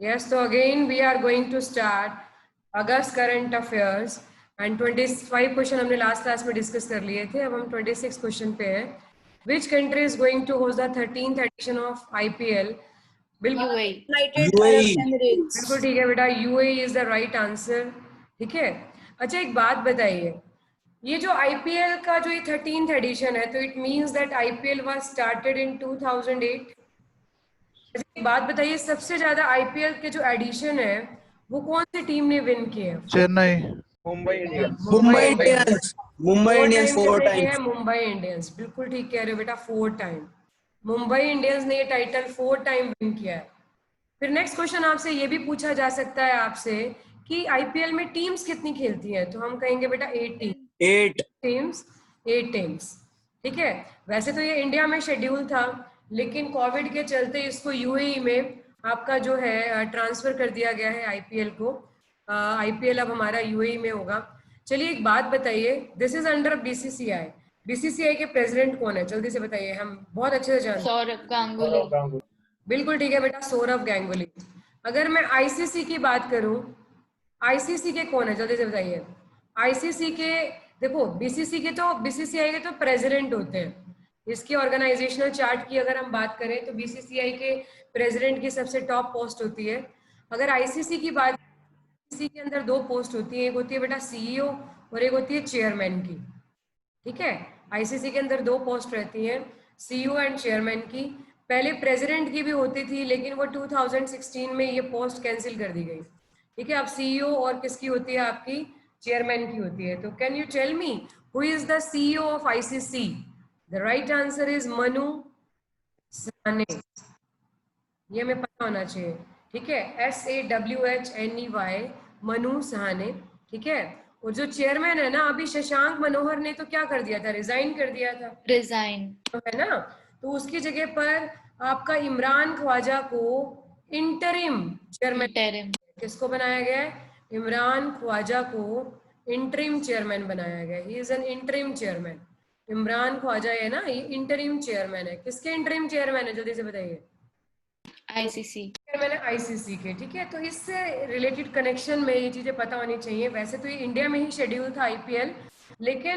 Yes, so again we are going to start August current affairs and 25 question हमने last class में discuss कर लिए थे. अब हम 26 क्वेश्चन पे हैं. Which country is going to host the 13th edition of IPL? बिल्कुल United Arab Emirates. बिल्कुल ठीक है बेटा, UAE is the right answer. ठीक है. अच्छा एक बात बताइए, ये जो IPL का जो ये 13th edition है, तो it means that IPL was started in 2008. एक बात बताइए, सबसे ज्यादा आईपीएल के जो एडिशन है वो कौन सी टीम ने विन किए? Chennai, Mumbai Indians. Mumbai Indians. Mumbai Indians 4 times. Mumbai Indians, बिल्कुल ठीक कह रहे हो बेटा, 4 टाइम मुंबई इंडियंस ने ये टाइटल 4 टाइम विन किया है. फिर नेक्स्ट क्वेश्चन आपसे ये भी पूछा जा सकता है आपसे कि आईपीएल में टीम्स कितनी खेलती हैं, तो हम कहेंगे बेटा 8 टीम्स. ठीक है. वैसे तो ये इंडिया में शेड्यूल था, लेकिन कोविड के चलते इसको यूएई में आपका जो है ट्रांसफर कर दिया गया है आईपीएल को. आईपीएल अब हमारा यूएई में होगा. चलिए एक बात बताइए, this is under BCCI. BCCI के प्रेसिडेंट कौन है? जल्दी से बताइए, हम बहुत अच्छे से जानते हैं. सौरभ गांगुली. बिल्कुल ठीक है बेटा, सौरभ गांगुली. अगर मैं आईसीसी की बात करूं, आईसीसी के कौन है? जल्दी से बताइए. आईसीसी के देखो, बीसीसीआई के तो प्रेसिडेंट होते हैं. इसकी ऑर्गेनाइजेशनल चार्ट की अगर हम बात करें तो बीसीसीआई के प्रेसिडेंट की सबसे टॉप पोस्ट होती है. अगर आईसीसी की बात, आईसीसी के अंदर 2 पोस्ट होती है, एक होती है बेटा सीईओ और एक होती है चेयरमैन की. ठीक है. आईसीसी के अंदर 2 पोस्ट रहती हैं, सीईओ एंड चेयरमैन की. पहले प्रेसिडेंट की भी होती थी, लेकिन वो 2016 में ये पोस्ट कैंसिल कर दी गई. ठीक है. अब सीईओ और किसकी होती है? आपकी चेयरमैन की होती है. तो can you tell me who is the CEO of ICC? The right answer is Manu Sawhney. ये हमें पता होना चाहिए. ठीक है. SAWHNEY, मनु सहाने. ठीक है. और जो चेयरमैन है ना, अभी शशांक मनोहर ने तो क्या कर दिया था? रिजाइन कर दिया था. है ना. तो उसकी जगह पर आपका इमरान ख्वाजा को इंटरिम चेयरमैन, किसको बनाया गया है? इमरान ख्वाजा को इंटरिम चेयरमैन बनाया गया. He is an interim chairman. Imran Khawaja है ना, ये इंटरिम चेयरमैन है. किसके इंटरिम चेयरमैन है? जल्दी से बताइए. आईसीसी चेयरमैन है आईसीसी के. ठीक है. तो इससे रिलेटेड कनेक्शन में ये चीजें पता होनी चाहिए. वैसे तो ये इंडिया में ही शेड्यूल था आईपीएल, लेकिन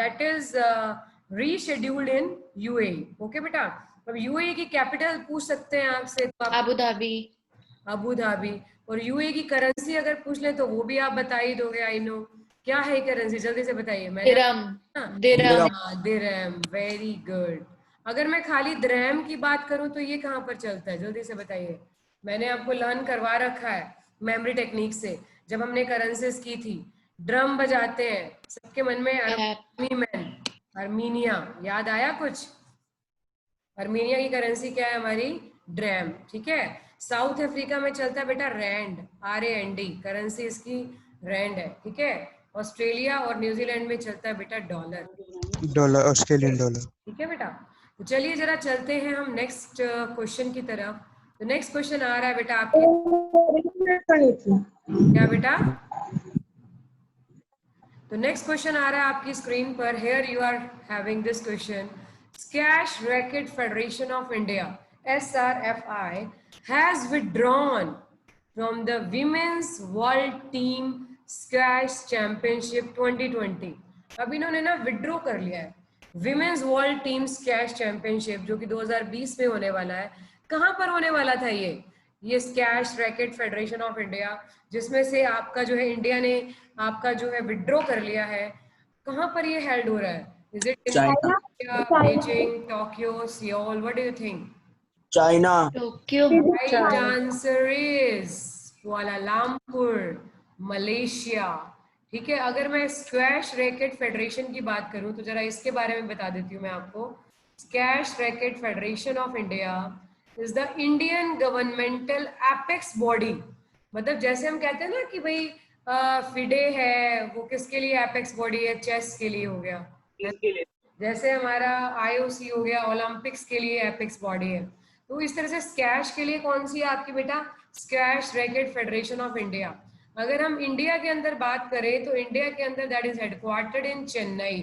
that is rescheduled in UAE. Okay बेटा. अब यूएई की कैपिटल पूछ सकते हैं आपसे, तो अबू धाबी. और यूएई की करेंसी अगर पूछ ले तो वो भी आप बता ही दोगे. I know. क्या है करेंसी? जल्दी से बताइए. दिरहम. Very good. अगर मैं खाली दिरहम की बात करूं तो ये कहां पर चलता है? जल्दी से बताइए. मैंने आपको लर्न करवा रखा है मेमोरी टेक्निक से, जब हमने करेंसीज की थी. ड्रम बजाते हैं, सबके मन में अर्मीनिया याद आया कुछ? अर्मीनिया की करेंसी क्या है? हमारी ड्रैम. ठीक है. साउथ अफ्रीका में चलता है बेटा रैंड, RAND. करेंसी इसकी रैंड है. ठीक है. ऑस्ट्रेलिया और न्यूजीलैंड में चलता है बेटा डॉलर, ऑस्ट्रेलियन डॉलर. ठीक है बेटा. तो चलिए जरा चलते हैं हम नेक्स्ट क्वेश्चन की तरफ. तो नेक्स्ट क्वेश्चन आ रहा है बेटा आपके, क्या बेटा? तो नेक्स्ट क्वेश्चन आ रहा है आपकी स्क्रीन पर. Here you are having this question. Squash racket federation of India SRFI has withdrawn from the Women's World Team Squash Championship 2020. अब इन्होंने ना विड्रॉ कर लिया है women's world team squash championship, जो कि 2020 में होने वाला है. कहां पर होने वाला था ये squash racket federation of India, जिसमें से आपका जो है इंडिया ने आपका जो है विड्रॉ कर लिया है. कहां पर ये हेल्ड हो रहा है? Is it China, Beijing, Tokyo, Seoul? What do you think? China. Tokyo. Right answer is Kuala Lumpur, Malaysia. ठीक है. अगर मैं स्क्वैश रैकेट फेडरेशन की बात करूं तो जरा इसके बारे में बता देती हूँ मैं आपको. Squash racket federation of India is the Indian governmental apex body. मतलब जैसे हम कहते हैं ना कि भाई फिडे है, वो किसके लिए एपेक्स बॉडी है? चेस के लिए हो गया. जैसे हमारा IOC हो गया, ओलंपिक्स के लिए एपेक्स बॉडी है. तो इस तरह से स्क्वैश के लिए कौन सी है आपकी बेटा? Squash racket federation of India. अगर हम इंडिया के अंदर बात करें तो इंडिया के अंदर that is headquartered in Chennai.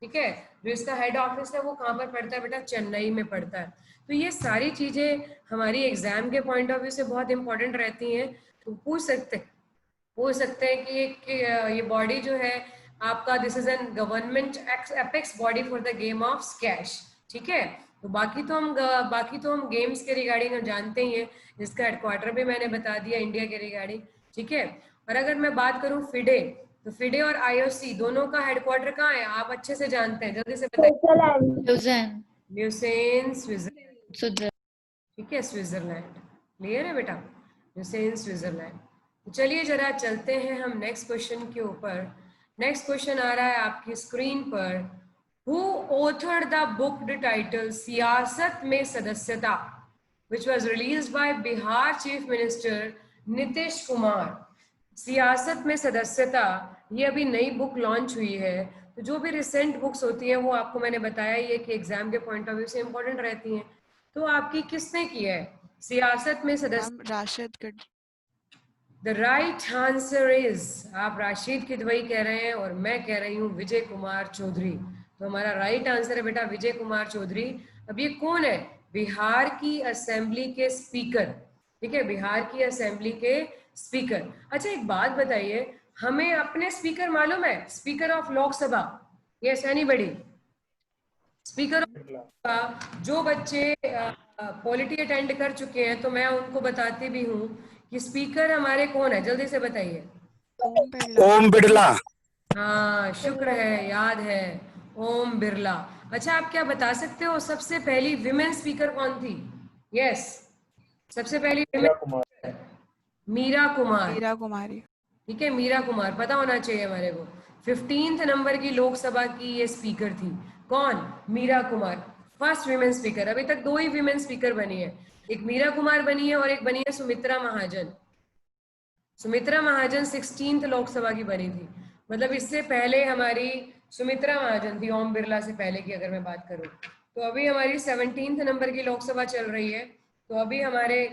ठीक है. जो इसका हेड ऑफिस है वो कहाँ पर पड़ता है बेटा? चेन्नई में पड़ता है. तो ये सारी चीजें हमारी एग्जाम के पॉइंट ऑफ व्यू से बहुत इंपॉर्टेंट रहती हैं। तो पूछ सकते हैं कि ये बॉडी जो है आपका, this is an government apex body for the game of skies, ठीक है। तो बाकी तो हम गेम्स के रिगार्डिंग हम जानते ही हैं, जिसका हेडक्वार्टर भी मैंने बता दिया इंडिया के रिगार्डिंग, ठीक है। और अगर मैं बात करूं फिडे, तो फिडे और आईओसी दोनों का हेडक्वार्टर कहाँ है, आप अच्छे से जानते हैं, जल्दी से बताइए। ल्यूसेन, स्विट्जरलैंड, ठीक है, स्विट्जरलैंड। क्लियर है बेटा, ल्यूसेन, स्विट्जरलैंड। तो चलिए जरा चलते हैं हम नेक्स्ट क्वेश्चन के ऊपर। नेक्स्ट क्वेश्चन आ रहा है आपकी स्क्रीन पर। Who authored the book title सियासत में सदस्यता, which was released by Bihar chief minister Nitish Kumar. सियासत में सदस्यता, ये अभी नई बुक लॉन्च हुई है। तो जो भी रिसेंट बुक्स होती हैं वो आपको मैंने बताया ही है कि एग्जाम के पॉइंट ऑफ व्यू से इंपॉर्टेंट रहती हैं। तो आपकी किसने की है सियासत में सदस्य? राशिद गढ़। द राइट आंसर इज, आप राशिद किदवई कह रहे हैं और मैं कह रही हूँ विजय कुमार चौधरी। तो हमारा राइट आंसर है बेटा विजय कुमार चौधरी। अब ये कौन है? बिहार की असेंबली के स्पीकर, ठीक है, बिहार की असेंबली के स्पीकर। अच्छा एक बात बताइए, हमें अपने स्पीकर मालूम है? Speaker of Lok Sabha, yes anybody? Speaker का जो बच्चे पॉलिटी अटेंड कर चुके हैं तो मैं उनको बताती भी हूँ कि स्पीकर हमारे कौन है, जल्दी से बताइए। ओम बिरला। हाँ शुक्र है, याद है, ओम बिरला। अच्छा आप क्या बता सकते हो सबसे पहली विमेन स्पीकर कौन थी? यस, सबसे पहली विमेन मीरा कुमार। मीरा कुमारी। ठीक है, मीरा कुमार पता होना चाहिए हमारे को। 15th नंबर की लोकसभा की ये स्पीकर थी। कौन? Meira Kumar, first women speaker. अभी तक 2 ही विमेन स्पीकर बनी है, एक मीरा कुमार बनी है और एक बनी है सुमित्रा महाजन। सुमित्रा महाजन 16th लोकसभा की बनी थी, मतलब इससे पहले हमारी सुमित्रा महाजन थी, ओम बिरला से पहले की अगर मैं बात करूं। तो अभी हमारी 17th नंबर की लोकसभा चल रही है, तो अभी हमारे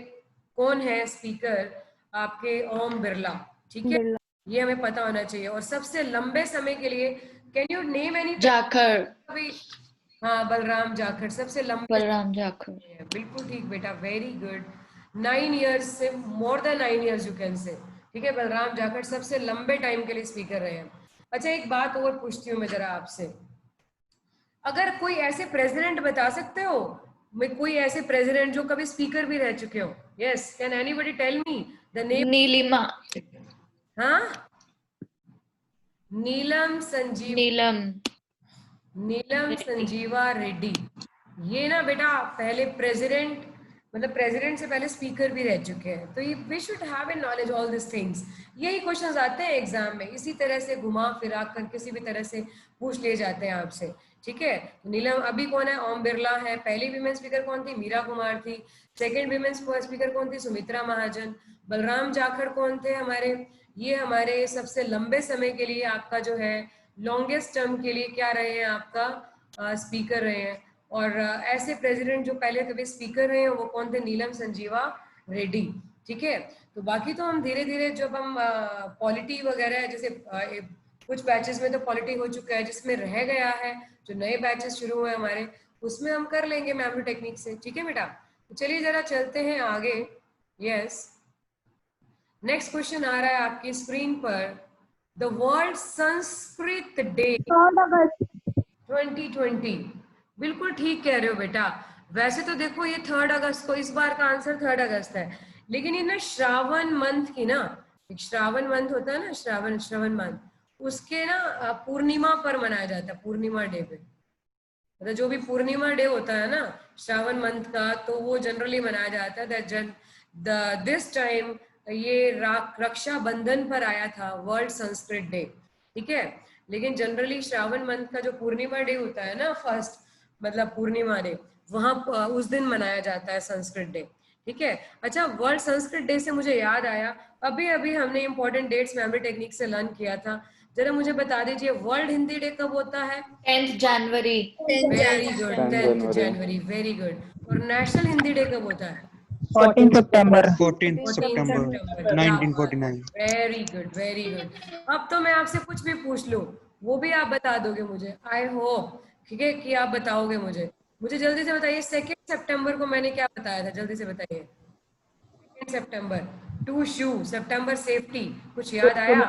कौन है स्पीकर? आपके ओम बिरला, ठीक है, ये हमें पता होना चाहिए। और सबसे लंबे समय के लिए, can you name any? Jakhar, अभी हाँ, बलराम जाखड़ सबसे लंबे। बलराम जाखड़, बिल्कुल ठीक बेटा, वेरी गुड। 9 years से more than 9 years you can say, ठीक है, बलराम जाखड़ सबसे लंबे टाइम के लिए स्पीकर रहे हैं। अच्छा एक बात और पूछती हूँ मैं जरा आपसे, अगर कोई ऐसे प्रेसिडेंट बता सकते हो, मैं कोई ऐसे प्रेसिडेंट जो कभी स्पीकर भी रह चुके हो? Yes, can anybody tell me the name? Neelima, हाँ, नीलम संजीवा रेड्डी। ये ना बेटा पहले प्रेसिडेंट, मतलब प्रेसिडेंट से पहले स्पीकर भी रह चुके हैं। तो ये we should have a knowledge all this things. यही क्वेश्चंस आते हैं एग्जाम में, इसी तरह से घुमा फिरा कर किसी भी तरह से पूछ लिए जाते हैं आपसे, ठीक है। नीलम अभी कौन है? ओम बिरला है। पहली विमेन स्पीकर कौन थी? मीरा कुमार थी। सेकेंड विमेन स्पीकर कौन थी? सुमित्रा महाजन। बलराम जाखड़ कौन थे हमारे? ये हमारे सबसे लंबे समय के लिए आपका जो है लॉन्गेस्ट टर्म के लिए क्या रहे हैं? आपका स्पीकर रहे हैं। और ऐसे प्रेसिडेंट जो पहले कभी स्पीकर रहे हैं वो कौन थे? नीलम संजीवा रेड्डी, ठीक है। तो बाकी तो हम धीरे धीरे जब हम पॉलिटी वगैरह, जैसे कुछ बैचेस में तो पॉलिटी हो चुका है, जिसमें रह गया है जो नए बैचेस शुरू हुए हमारे, उसमें हम कर लेंगे मेमोरी टेक्निक से, ठीक है बेटा। तो चलिए जरा चलते हैं आगे। यस, नेक्स्ट क्वेश्चन आ रहा है आपकी स्क्रीन पर। The world Sanskrit day 2020। बिल्कुल ठीक कह रहे हो बेटा। वैसे तो देखो ये 3 अगस्त को, इस बार का आंसर 3 अगस्त है, लेकिन ये ना श्रावण मंथ की ना, एक श्रावण मंथ होता है ना, श्रावण मंथ, उसके ना पूर्णिमा पर मनाया जाता है, पूर्णिमा डे पे। मतलब जो भी पूर्णिमा डे होता है ना श्रावण मंथ का, तो वो जनरली मनाया जाता है। दिस टाइम ये रक्षाबंधन पर आया था वर्ल्ड संस्कृत डे, ठीक है। लेकिन जनरली श्रावण मंथ का जो पूर्णिमा डे होता है ना, फर्स्ट मतलब पूर्णिमा डे, वहां उस दिन मनाया जाता है संस्कृत डे, ठीक है। अच्छा, वर्ल्ड संस्कृत डे से मुझे याद आया, अभी अभी हमने इंपॉर्टेंट डेट्स मेमोरी टेक्निक से लर्न किया था, जरा मुझे बता दीजिए वर्ल्ड हिंदी डे कब होता है? 10th जनवरी। वेरी गुड, 10th जनवरी, वेरी गुड। और नेशनल हिंदी डे कब होता है? 14 सितंबर 1949। Very good, very good. अब तो मैं आपसे कुछ भी पूछ लूं वो भी आप बता दोगे मुझे, आई होप, ठीक है, कि आप बताओगे मुझे। मुझे जल्दी से बताइए सेकेंड सितंबर को मैंने क्या बताया था, जल्दी से बताइए। सितंबर टू शू, सितंबर सेफ्टी, कुछ याद आया?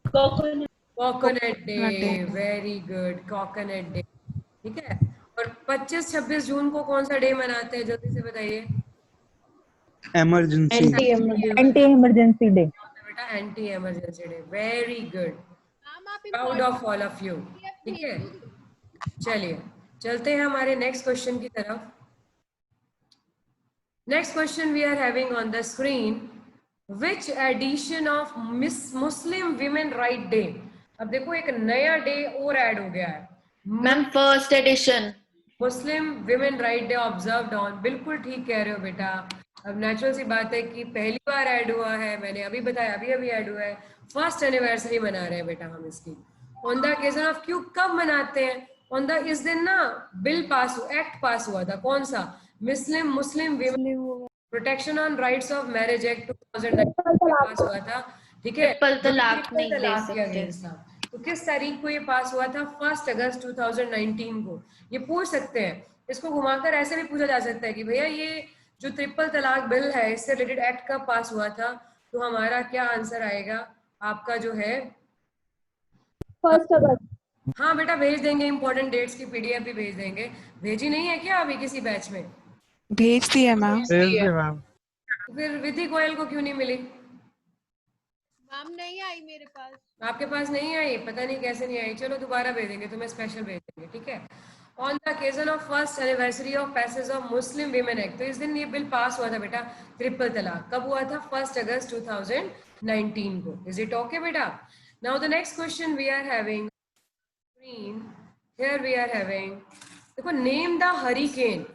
Coconut day, very good, coconut day, ठीक है। और 25-26 जून को कौन सा डे मनाते हैं, जल्दी से बताइए। Emergency, anti emergency day. बेटा anti emergency day, very good, proud of all of you, ठीक है। चलिए चलते हैं हमारे नेक्स्ट क्वेश्चन की तरफ। Next question we are having on the screen, which edition of Muslim women right day. अब देखो एक नया डे और ऐड हो गया है, ma'am first edition. Muslim women right day observed on, बिल्कुल ठीक कह रहे हो बेटा। अब नेचुरल सी बात है कि पहली बार ऐड हुआ है, मैंने अभी बताया, अभी अभी ऐड हुआ है, फर्स्ट एनिवर्सरी मना रहे हैं बेटा हम इसकी। ऑन द ओकेजन ऑफ क्यों, कब मनाते हैं? ऑन द, इस दिन ना बिल पास, एक्ट पास हुआ था, कौन सा? Muslim women protection on rights of marriage act 2019 पास हुआ था, ठीक है। ट्रिपल तलाक नहीं दे तलाक के सकते। अगेंस्ट था। तो किस तारीख को ये पास हुआ था? 1 अगस्त 2019 को। ये पूछ सकते हैं, इसको घुमाकर ऐसे भी पूछा जा सकता है कि भैया ये जो ट्रिपल तलाक बिल है, इससे रिलेटेड एक्ट कब पास हुआ था? तो हमारा क्या आंसर आएगा आपका जो है 1 अगस्त। हाँ बेटा भेज देंगे, इंपॉर्टेंट डेट्स की पीडीएफ भी भेज देंगे। भेजी नहीं है क्या अभी किसी बैच में? भेज दिया मैम। तो फिर विधि गोयल को क्यों नहीं मिली? मैम नहीं आई मेरे पास। आपके पास नहीं आई, पता नहीं कैसे नहीं आई। चलो दोबारा भेज देंगे, तुम्हें स्पेशल भेज देंगे, ठीक है। On the occasion of first anniversary of passage of Muslim women act, तो इस दिन ये बिल पास हुआ था बेटा, ट्रिपल तलाक। कब हुआ था? 1 अगस्त 2019 को। इज इट ओके बेटा? Now the next question we are having here, we are having, देखो, नेम द हरिकेन।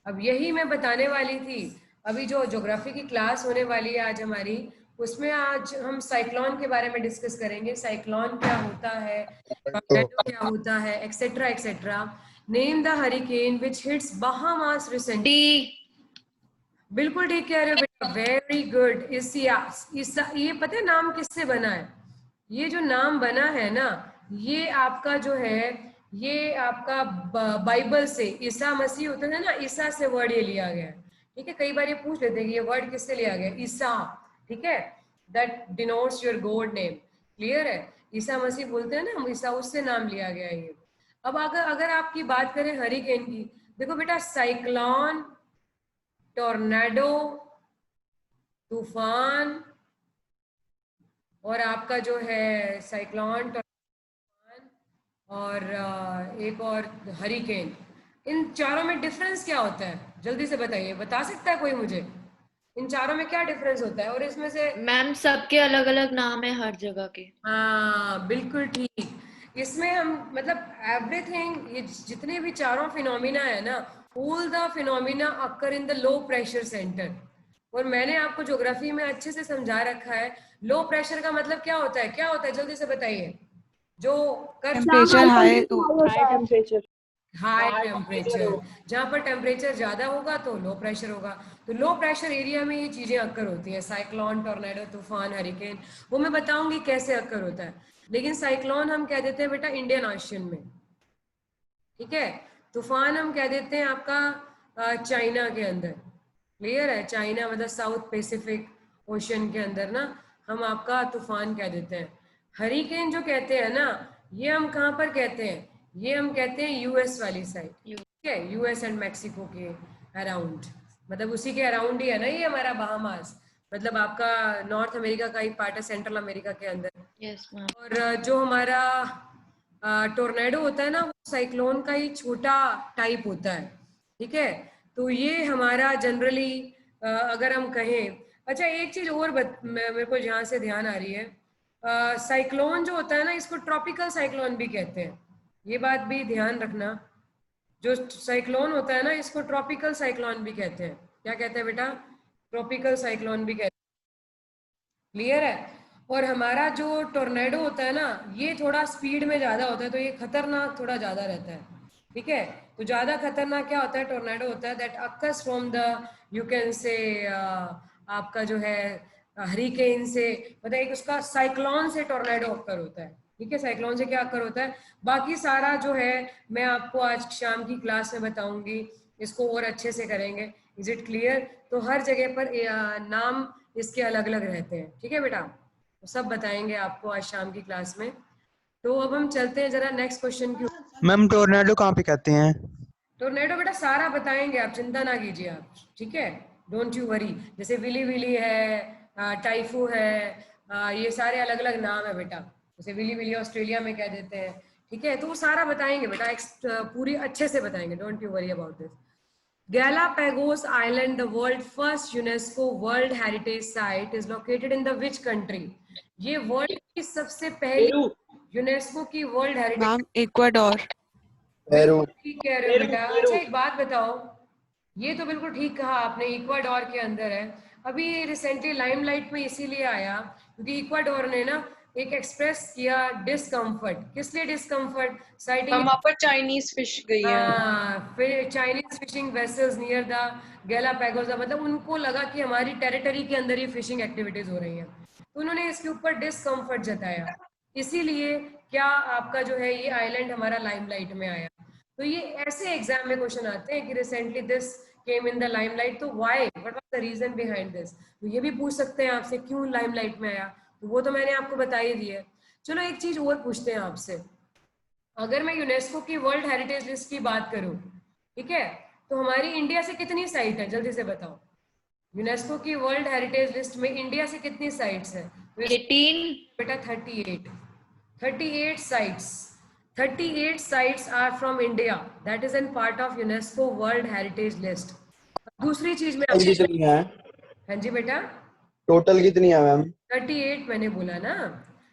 अब यही मैं बताने वाली थी, अभी जो ज्योग्राफी की क्लास होने वाली है आज हमारी, उसमें आज हम साइक्लोन के बारे में डिस्कस करेंगे। साइक्लोन क्या होता है, टॉर्नेडो क्या होता है, etcetera etcetera. Name the hurricane which hits Bahamas recently. D. बिल्कुल ठीक कह रहे हो बेटा, वेरी गुड। इसा, ये पता है नाम किससे बना है? ये जो नाम बना है ना, ये आपका जो है, ये आपका बाइबल से, ईसा मसीह होते थे ना, ईसा से वर्ड ये लिया गया है, ठीक है। कई बार ये पूछ लेते हैं कि ये वर्ड किससे लिया गया? ईसा, ठीक है। That denotes your God name, clear है। ईसा मसीह बोलते हैं ना ईसा, उससे नाम लिया गया है ये। अब अगर आपकी बात करें हरिकेन की, देखो बेटा, साइक्लोन, टॉर्नेडो, तूफान, और आपका जो है साइक्लोन, तूफान, और एक और हरिकेन, इन चारों में डिफरेंस क्या होता है? जल्दी से बताइए, बता सकता है कोई मुझे? इन चारों में क्या डिफरेंस होता है? और इसमें से मैम सबके अलग अलग नाम है हर जगह के। हाँ बिल्कुल ठीक। इसमें हम मतलब एवरीथिंग, ये जितने भी चारों फिनोमिना है ना, all the phenomena occur in the low pressure centre. और मैंने आपको ज्योग्राफी में अच्छे से समझा रखा है, लो प्रेशर का मतलब क्या होता है, क्या होता है, जल्दी से बताइए। जो टेम्परेचर हाई, हाई टेम्परेचर, जहाँ पर टेम्परेचर ज्यादा होगा तो लो प्रेशर होगा। तो लो प्रेशर एरिया में ये चीजें अक्कर होती हैं, साइक्लोन, टॉर्नेडो, तूफान, हरिकेन, वो मैं बताऊंगी कैसे अक्कर होता है। लेकिन साइक्लोन हम कह देते हैं बेटा इंडियन ओशन में, ठीक है। तूफान हम कह देते हैं आपका चाइना के अंदर, क्लियर है। चाइना मतलब साउथ पैसिफिक ओशन के अंदर ना, हम आपका तूफान कह देते हैं। हरिकेन जो कहते हैं ना, ये हम कहाँ पर कहते हैं? ये हम कहते हैं यूएस वाली साइड, ठीक है, यूएस एंड मैक्सिको के अराउंड, मतलब उसी के अराउंड ही है ना ये हमारा बहामास, मतलब आपका नॉर्थ अमेरिका का ही पार्ट है, सेंट्रल अमेरिका के अंदर। Yes ma'am. और जो हमारा टोर्नेडो होता है ना, वो साइक्लोन का ही छोटा टाइप होता है, ठीक है। तो ये हमारा जनरली अगर हम कहें, अच्छा एक चीज और मेरे को यहाँ से ध्यान आ रही है, साइक्लोन जो होता है ना, इसको ट्रॉपिकल साइक्लोन भी कहते हैं, ये बात भी ध्यान रखना। जो साइक्लोन होता है ना, इसको ट्रॉपिकल साइक्लोन भी कहते हैं। क्या कहते हैं बेटा? ट्रॉपिकल साइक्लोन भी कहते हैं, क्लियर है। और हमारा जो टोर्नेडो होता है ना, ये थोड़ा स्पीड में ज्यादा होता है, तो ये खतरनाक थोड़ा ज्यादा रहता है, ठीक है। तो ज्यादा खतरनाक क्या होता है? टोर्नेडो होता है that occurs from the, you can say, आपका जो है हरिकेन से, मतलब एक उसका साइक्लोन से टोर्नेडो अक्कर होता है, ठीक है। साइक्लोन से क्या अक्कर होता है, बाकी सारा जो है मैं आपको आज शाम की क्लास में बताऊंगी। इसको और अच्छे से करेंगे। Is it clear? तो हर जगह पर नाम इसके अलग अलग रहते हैं, ठीक है बेटा? तो सब बताएंगे आपको आज शाम की क्लास में। तो अब हम चलते हैं जरा नेक्स्ट क्वेश्चन की। मैम टोर्नेडो कहाँ पे कहते हैं? टोर्नेडो बेटा सारा बताएंगे, आप चिंता ना कीजिए आप, ठीक है? Don't you worry. जैसे विली विली है, टाइफू है, ये सारे अलग अलग नाम है बेटा। जैसे विली विली ऑस्ट्रेलिया में कह देते हैं, ठीक है? तो वो सारा बताएंगे बेटा, पूरी अच्छे से बताएंगे, don't you worry about this. Galapagos Island, the world's first UNESCO World Heritage Site, is located in the which country? ये वर्ल्ड की सबसे पहली यूनेस्को की world heritage. Ma'am Ecuador. Peru. ठीक कह रहे हो बेटा। अच्छा एक बात बताओ, ये तो बिल्कुल ठीक कहा आपने, इक्वाडोर के अंदर है। अभी रिसेंटली लाइमलाइट में इसीलिए आया क्योंकि इक्वाडोर ने ना एक एक्सप्रेस किया डिस्कम्फर्ट। किस लिए डिस्कम्फर्ट? साइटिंग वहाँ पर चाइनीज फिश गई है। फिर Chinese fishing vessels near the Galapagos, मतलब उनको लगा कि हमारी टेरिटरी के अंदर ही फिशिंग एक्टिविटीज हो रही हैं, तो उन्होंने इसके ऊपर डिस्कम्फर्ट जताया। इसीलिए क्या आपका जो है ये आइलैंड हमारा लाइमलाइट में आया। तो ये ऐसे एग्जाम में क्वेश्चन आते हैं कि recently this came in the limelight, तो why, what was the reason behind this. तो ये भी पूछ सकते हैं आपसे क्यों लाइमलाइट में आया, तो वो तो मैंने आपको बता ही दी है। चलो एक चीज और पूछते हैं आपसे, अगर मैं यूनेस्को की वर्ल्ड हेरिटेज लिस्ट की बात करूं, ठीक है, तो हमारी इंडिया से कितनी साइट है, जल्दी से बताओ। यूनेस्को की वर्ल्ड हेरिटेज लिस्ट में इंडिया से कितनी साइट्स है? 18। बेटा 38 sites, 38 sites are from India, that is in part of UNESCO World Heritage List। दूसरी चीज में टोटल कितनी है? हाँ जी बेटा, टोटल कितनी है मैम? 38 मैंने बोला ना।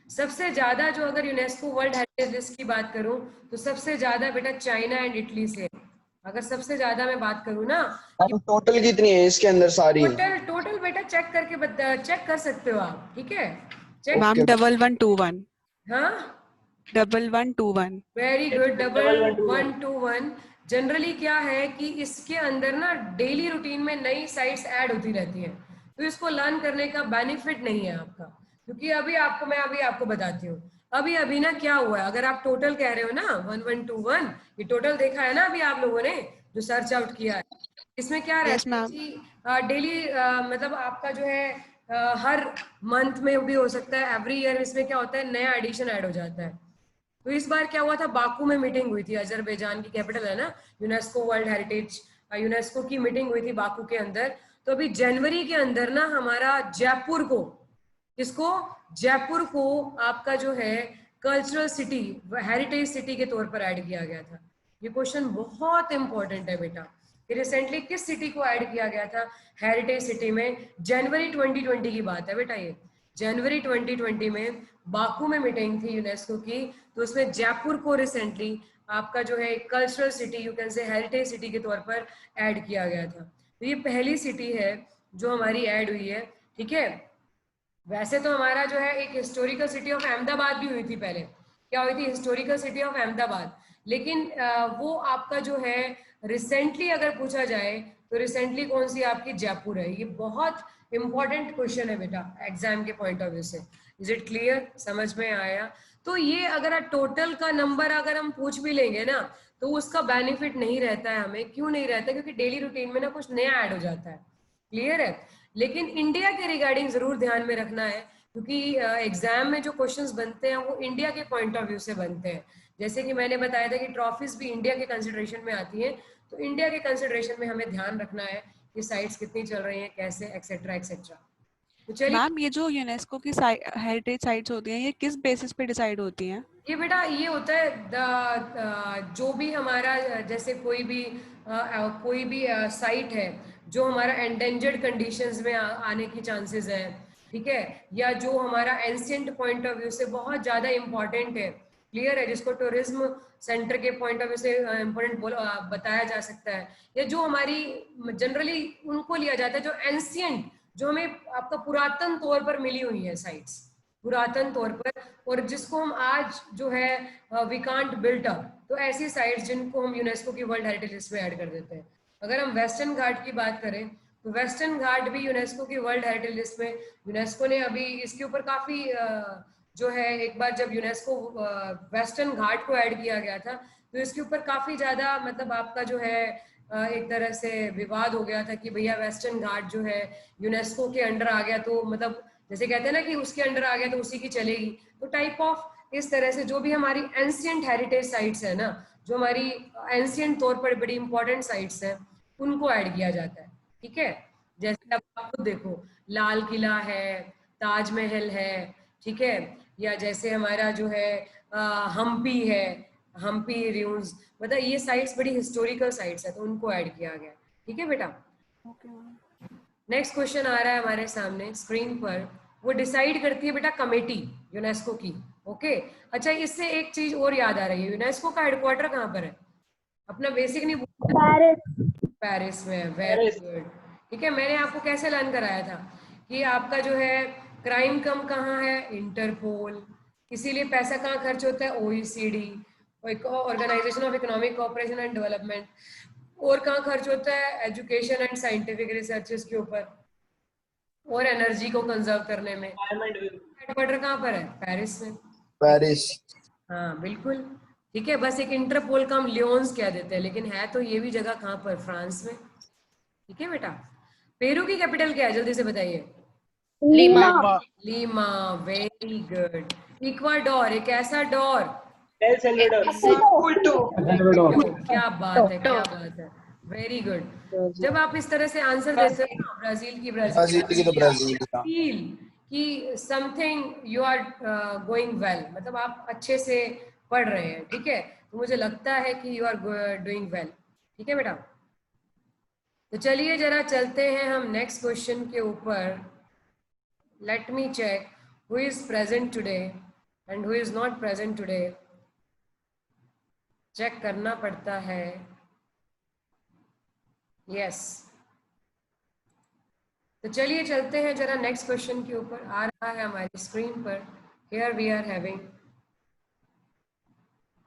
सबसे ज्यादा जो अगर यूनेस्को वर्ल्ड हेरिटेज लिस्ट की बात करूं तो सबसे ज्यादा बेटा चाइना एंड इटली से। अगर सबसे ज्यादा मैं बात करूं ना, टोटल कितनी है इसके अंदर सारी? टोटल बेटा चेक करके चेक कर सकते हो आप, ठीक है? चेक। मैम 1121। हाँ 1121। Very good, 1121। जनरली क्या है कि इसके अंदर ना डेली रूटीन में नई साइट्स ऐड होती रहती हैं, तो इसको लर्न करने का बेनिफिट नहीं है आपका, क्योंकि मैं आपको बताती हूँ। अभी ना क्या हुआ है, अगर आप टोटल कह रहे हो ना 1121, ये टोटल देखा है ना अभी आप लोगों ने जो सर्च आउट किया है, इसमें क्या रहता है कि डेली मतलब आपका जो है हर मंथ में भी हो सकता है, एवरी ईयर इसमें क्या होता है नया एडिशन ऐड हो जाता है। तो इस बार क्या हुआ था, बाकू में मीटिंग हुई थी, अजरबैजान की कैपिटल है ना, यूनेस्को वर्ल्ड हेरिटेज, यूनेस्को की मीटिंग हुई थी बाकू के अंदर। तो अभी जनवरी के अंदर ना हमारा जयपुर को, किसको, जयपुर को आपका जो है कल्चरल सिटी, हेरिटेज सिटी के तौर पर ऐड किया गया था। ये क्वेश्चन बहुत इंपॉर्टेंट है बेटा कि रिसेंटली किस सिटी को ऐड किया गया था हेरिटेज सिटी में। जनवरी 2020 की बात है बेटा, ये जनवरी 2020 में बाकू में मीटिंग थी यूनेस्को की, तो उसमें जयपुर को रिसेंटली आपका जो है cultural city, you can say heritage city के तौर पर ऐड किया गया था। तो ये पहली सिटी है जो हमारी ऐड हुई है, ठीक है? वैसे तो हमारा जो है एक हिस्टोरिकल सिटी ऑफ अहमदाबाद भी हुई थी पहले, क्या हुई थी, हिस्टोरिकल सिटी ऑफ अहमदाबाद। लेकिन वो आपका जो है रिसेंटली अगर पूछा जाए तो रिसेंटली कौन सी आपकी जयपुर है। ये बहुत इंपॉर्टेंट क्वेश्चन है बेटा एग्जाम के पॉइंट ऑफ व्यू से। इज इट क्लियर, समझ में आया? तो ये अगर टोटल का नंबर अगर हम पूछ भी लेंगे ना तो उसका बेनिफिट नहीं रहता है हमें। क्यों नहीं रहता? क्योंकि डेली रूटीन में ना कुछ नया ऐड हो जाता है, क्लियर है? लेकिन इंडिया के रिगार्डिंग जरूर ध्यान में रखना है, क्योंकि एग्जाम में जो क्वेश्चंस बनते हैं वो इंडिया के पॉइंट ऑफ व्यू से बनते हैं। जैसे कि मैंने बताया था कि ट्रॉफीज भी इंडिया के कंसिडरेशन में आती हैं, तो इंडिया के कंसिडरेशन में हमें ध्यान रखना है कि साइट्स कितनी चल रही हैं, कैसे, एक्सेट्रा एक्सेट्रा। तो चलिए मैम ये जो यूनेस्को की हेरिटेज साइट्स होती हैं ये किस बेसिस पे डिसाइड होती हैं? ये बेटा ये होता है जो भी हमारा जैसे कोई भी साइट है जो हमारा एंडेंजर्ड कंडीशंस में आने की चांसेस है, ठीक है, या जो हमारा एंशिएंट पॉइंट ऑफ व्यू से बहुत ज्यादा इंपॉर्टेंट है, क्लियर है, जिसको टूरिज्म सेंटर के पॉइंट ऑफ व्यू से इम्पोर्टेंट बताया जा सकता है, या जो हमारी जनरली उनको लिया जाता है जो एंशिएंट, जो हमें आपका पुरातन तौर पर मिली हुई है साइट्स, पुरातन तौर पर, और जिसको हम आज जो है वी कांट बिल्ट अप, तो ऐसी साइट्स जिनको हम यूनेस्को की वर्ल्ड हेरिटेज लिस्ट में ऐड कर देते हैं। अगर हम वेस्टर्न घाट की बात करें तो वेस्टर्न घाट भी यूनेस्को की वर्ल्ड हेरिटेज लिस्ट में, यूनेस्को ने अभी इसके ऊपर काफी जो है एक बार जब यूनेस्को वेस्टर्न घाट को ऐड किया गया था तो इसके ऊपर काफी ज्यादा मतलब आपका जो है एक तरह से विवाद हो गया था कि भैया वेस्टर्न घाट जो है यूनेस्को के अंडर आ गया, तो मतलब जैसे कहते हैं ना कि उसके अंडर आ गया तो उसी की चलेगी, तो टाइप ऑफ इस तरह से जो भी हमारी एंशिएंट हेरिटेज साइट्स है ना, जो हमारी एंशिएंट तौर पर बड़ी इंपॉर्टेंट साइट्स हैं, उनको ऐड किया जाता है। ठीक है, जैसे अब आप खुद देखो, लाल किला है, ताजमहल है, ठीक है, या जैसे हमारा जो है हम्पी है, हम्पी रूइंस, मतलब ये साइट्स बड़ी हिस्टोरिकल साइट्स है, तो उनको ऐड किया गया। ठीक है बेटा। Okay ma'am. नेक्स्ट क्वेश्चन आ रहा है हमारे सामने स्क्रीन पर, वो डिसाइड करती है बेटा कमेटी यूनेस्को की। ओके, अच्छा इससे एक चीज और याद आ रही है, यूनेस्को का हेडक्वार्टर कहाँ पर है? अपना बेसिक नहीं भूलना, पेरिस। पेरिस में है। Very good. ठीक है, मैंने आपको कैसे लर्न कराया था कि आपका जो है क्राइम कम कहाँ है? इंटरपोल। इसीलिए पैसा कहाँ खर्च होता है? OECD, organisation of economic cooperation and development. और कहाँ खर्च होता है? एजुकेशन एंड साइंटिफिक रिसर्चेस के ऊपर और एनर्जी को कंजर्व करने में। हेडक्वार्टर कहाँ पर है? पेरिस में। पेरिस। हाँ बिल्कुल। ठीक है, बस एक इंटरपोल का हम लियोन्स कह देते हैं, लेकिन है तो ये भी जगह कहाँ पर? फ्रांस में। ठीक है बेटा। पेरू की कैपिटल क्या है? जल्दी से बताइए। Lima. Lima. Very good. Ecuador, एक ऐसा डोर। क्या बात है, क्या बात है, वेरी गुड। जब आप इस तरह से आंसर देते हो ना, ब्राजील की ब्राजील की तो ब्राजील का। फील कि something you are going well, मतलब आप अच्छे से पढ़ रहे हैं। ठीक है, तो मुझे लगता है कि यू आर डूइंग वेल। ठीक है बेटा, तो चलिए जरा चलते हैं हम नेक्स्ट क्वेश्चन के ऊपर। Let me check who is present today and who is not present today. Check करना पड़ता है। यस, तो चलिए चलते हैं जरा नेक्स्ट क्वेश्चन के ऊपर। आ रहा है हमारी स्क्रीन पर। Here we are having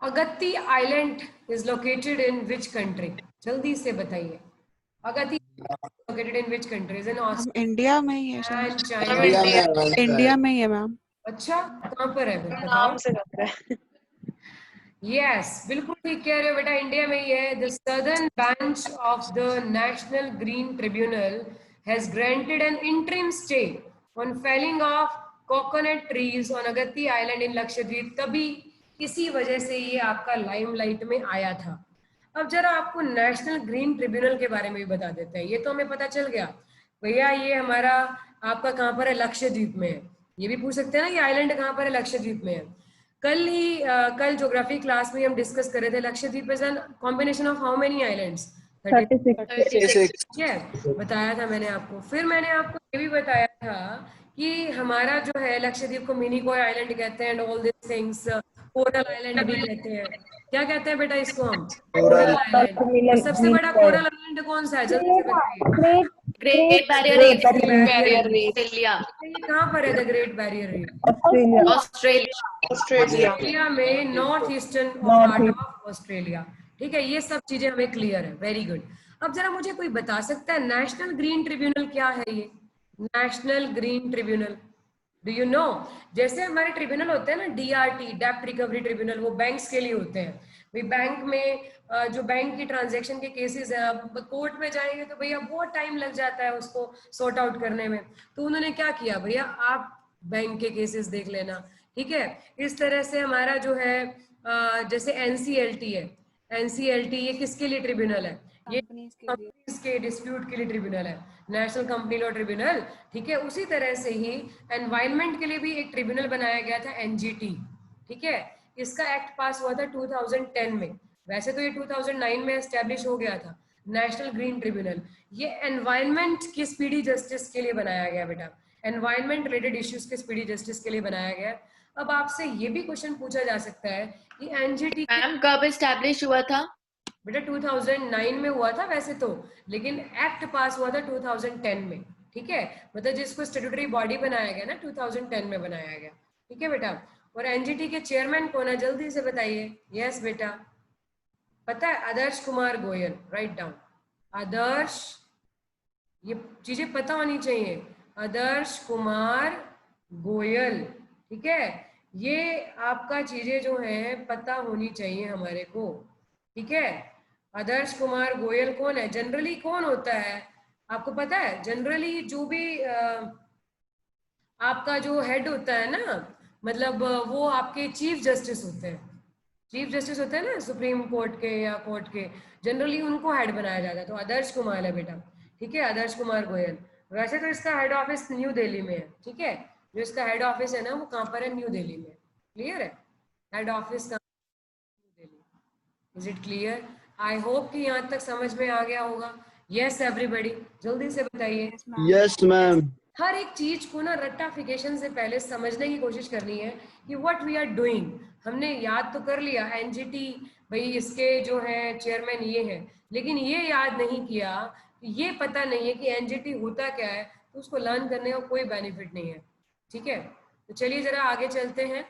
Agatti island is located in which country? जल्दी से बताइए। Agatti located in which countries? इन हम इंडिया में ही है शायद। And China. इंडिया में है मैम, इंडिया में ही है मैम। अच्छा, कहाँ पर है फिर बताओ। नाम से लगता है। यस, बिल्कुल ठीक कह रहे हो बेटा, इंडिया में ही है। The southern bench of the national green tribunal has granted an interim stay on felling of coconut trees on Agatti island in Lakshadweep. तभी इसी वजह से ये आपका लाइमलाइट में आया था। अब जरा आपको नेशनल ग्रीन ट्रिब्यूनल के बारे में भी बता देते हैं। ये तो हमें पता चल गया भैया, ये हमारा आपका कहाँ पर है? लक्षद्वीप में है। ये भी पूछ सकते हैं ना कि आइलैंड कहाँ पर है? लक्षद्वीप में है। कल ज्योग्राफी क्लास में हम डिस्कस कर रहे थे, Lakshadweep is an combination of how many islands? 36। बताया था मैंने आपको। फिर मैंने आपको ये भी बताया था कि हमारा जो है लक्षद्वीप को मिनी कोई आइलैंड कहते हैं and all this things. Coral island भी कहते हैं। क्या कहते हैं बेटा इसको हम? Coral island. और सबसे बड़ा कोरल आइलैंड कौन सा है? जल्दी से बताइए। Great barrier reef. Barrier reef. Australia. ये कहाँ पर है the great barrier reef? Australia. Australia. Australia. Australia में, north eastern part of Australia. ठीक है, ये सब चीजें हमें क्लियर है। Very good. अब जरा मुझे कोई बता सकता है नेशनल ग्रीन ट्रिब्यूनल क्या है? ये national green tribunal, do you know? जैसे हमारे ट्रिब्यूनल होते हैं ना, डीआरटी, डेप्ट रिकवरी ट्रिब्यूनल, वो बैंक्स के लिए होते हैं। भाई बैंक में जो बैंक की ट्रांजैक्शन के केसेस हैं, अब कोर्ट में जाएंगे तो भैया बहुत टाइम लग जाता है उसको सॉर्ट आउट करने में। तो उन्होंने क्या किया, भैया आप बैंक के केसेस देख लेना। ठीक है, इस तरह से हमारा जो है जैसे एनसीएलटी है, एनसीएलटी ये किसके लिए ट्रिब्यूनल है? ये कंपनीज के डिस्प्यूट के लिए ट्रिब्यूनल है, नेशनल कंपनी लॉ ट्रिब्यूनल। ठीक है, उसी तरह से ही एनवायरनमेंट के लिए भी एक ट्रिब्यूनल बनाया गया था, एनजीटी। ठीक है, इसका एक्ट पास हुआ था 2010 में। वैसे तो ये 2009 में एस्टेब्लिश हो गया था नेशनल ग्रीन ट्रिब्यूनल। ये एनवायरनमेंट की स्पीडी जस्टिस के लिए बनाया गया बेटा, एनवायरनमेंट रिलेटेड इश्यूज के स्पीडी जस्टिस के लिए बनाया गया। अब आपसे ये भी क्वेश्चन पूछा जा सकता है कि एनजीटी मैम कब एस्टैब्लिश हुआ था? बेटा 2009 में हुआ था वैसे तो, लेकिन एक्ट पास हुआ था 2010 में। ठीक है, मतलब जिसको स्टैट्यूटरी बॉडी बनाया गया ना 2010 में बनाया गया। ठीक है बेटा, और एनजीटी के चेयरमैन कौन है? जल्दी से बताइए। यस बेटा, पता है, आदर्श कुमार गोयल। राइट डाउन आदर्श, ये चीजें पता होनी चाहिए। आदर्श कुमार गोयल। ठीक है, ये आपका चीजें जो हैं पता होनी चाहिए हमारे को। ठीक है, आदर्श कुमार गोयल कौन है? जनरली कौन होता है आपको पता है? जनरली जो भी आपका जो हेड होता है ना, मतलब वो आपके चीफ जस्टिस होते हैं। चीफ जस्टिस होते हैं ना सुप्रीम कोर्ट के या कोर्ट के, जनरली उनको हेड बनाया जाता है। तो आदर्श कुमार है बेटा, ठीक है, आदर्श कुमार गोयल। वैसे तो इसका हेड ऑफिस न्यू दिल्ली में है, ठीक है, जो इसका हेड ऑफिस है ना वो कहाँ पर है? न्यू दिल्ली में। क्लियर है? हेड ऑफिस का new Delhi. Is it clear? I hope कि यहाँ तक समझ में आ गया होगा। यस एवरीबडी, जल्दी से बताइए। Yes ma'am. हर एक चीज को ना रट्टाफिकेशन से पहले समझने की कोशिश करनी है कि व्हाट वी आर डूइंग। हमने याद तो कर लिया एनजीटी, भाई इसके जो है चेयरमैन ये है, लेकिन ये याद नहीं किया, ये पता नहीं है कि एनजीटी होता क्या है, तो उसको लर्न करने का कोई बेनिफिट नहीं है। ठीक है, तो चलिए जरा आगे चलते हैं।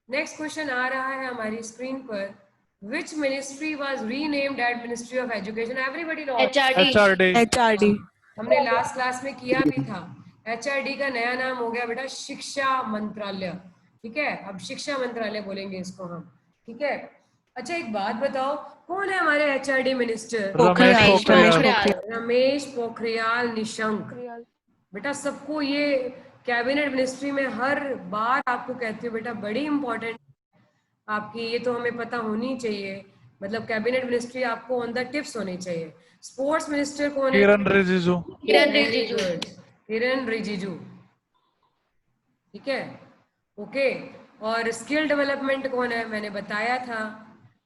नेक्स्ट क्वेश्चन आ रहा है हमारी स्क्रीन पर। Which ministry was renamed as ministry of education? Everybody know HRD HRD। हमने लास्ट क्लास में किया भी था। एचआरडी का नया नाम हो गया बेटा शिक्षा मंत्रालय। ठीक है, अब शिक्षा मंत्रालय बोलेंगे इसको हम। ठीक है, अच्छा एक बात बताओ, कौन है हमारे एचआरडी मिनिस्टर? रमेश पोखरियाल। रमेश पोखरियाल निशंक। बेटा सबको ये कैबिनेट मिनिस्ट्री में हर बार आपको कहती हूँ बेटा, बड़ी इंपॉर्टेंट आपकी, ये तो हमें पता होनी चाहिए। मतलब कैबिनेट मिनिस्ट्री आपको ऑन द टिप्स होनी चाहिए। स्पोर्ट्स मिनिस्टर कौन है? किरण रिजिजू। किरण रिजिजू, ठीक है, ओके। और स्किल डेवलपमेंट कौन है? मैंने बताया था,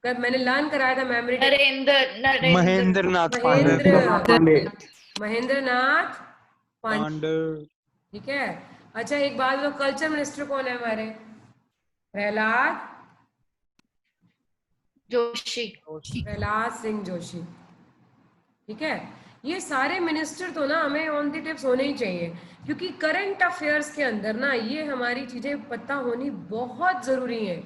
कब मैंने लर्न कराया था मेमोरी। महेंद्र नाथ महेंद्र नाथ पांडे, ठीक है। अच्छा एक बात बताओ, कल्चर मिनिस्टर कौन है हमारे? प्रहलाद जोशी। प्रहलाद सिंह जोशी, ठीक है। ये सारे मिनिस्टर तो ना हमें ऑन द टिप्स होने ही चाहिए, क्योंकि करंट अफेयर्स के अंदर ना ये हमारी चीजें पता होनी बहुत जरूरी है।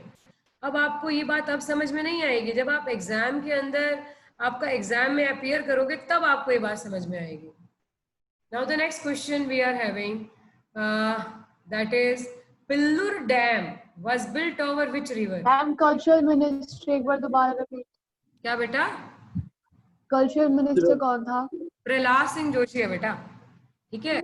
अब आपको ये बात अब समझ में नहीं आएगी, जब आप एग्जाम के अंदर आपका एग्जाम में अपीयर करोगे तब आपको ये बात समझ में आएगी। Now the next question we are having, that is Pillur dam was built over which river? Ma'am cultural ministry एक बार दोबारा रिपीट। क्या बेटा? कल्चरल मिनिस्टर कौन था? प्रहलाद सिंह जोशी है बेटा, ठीक है।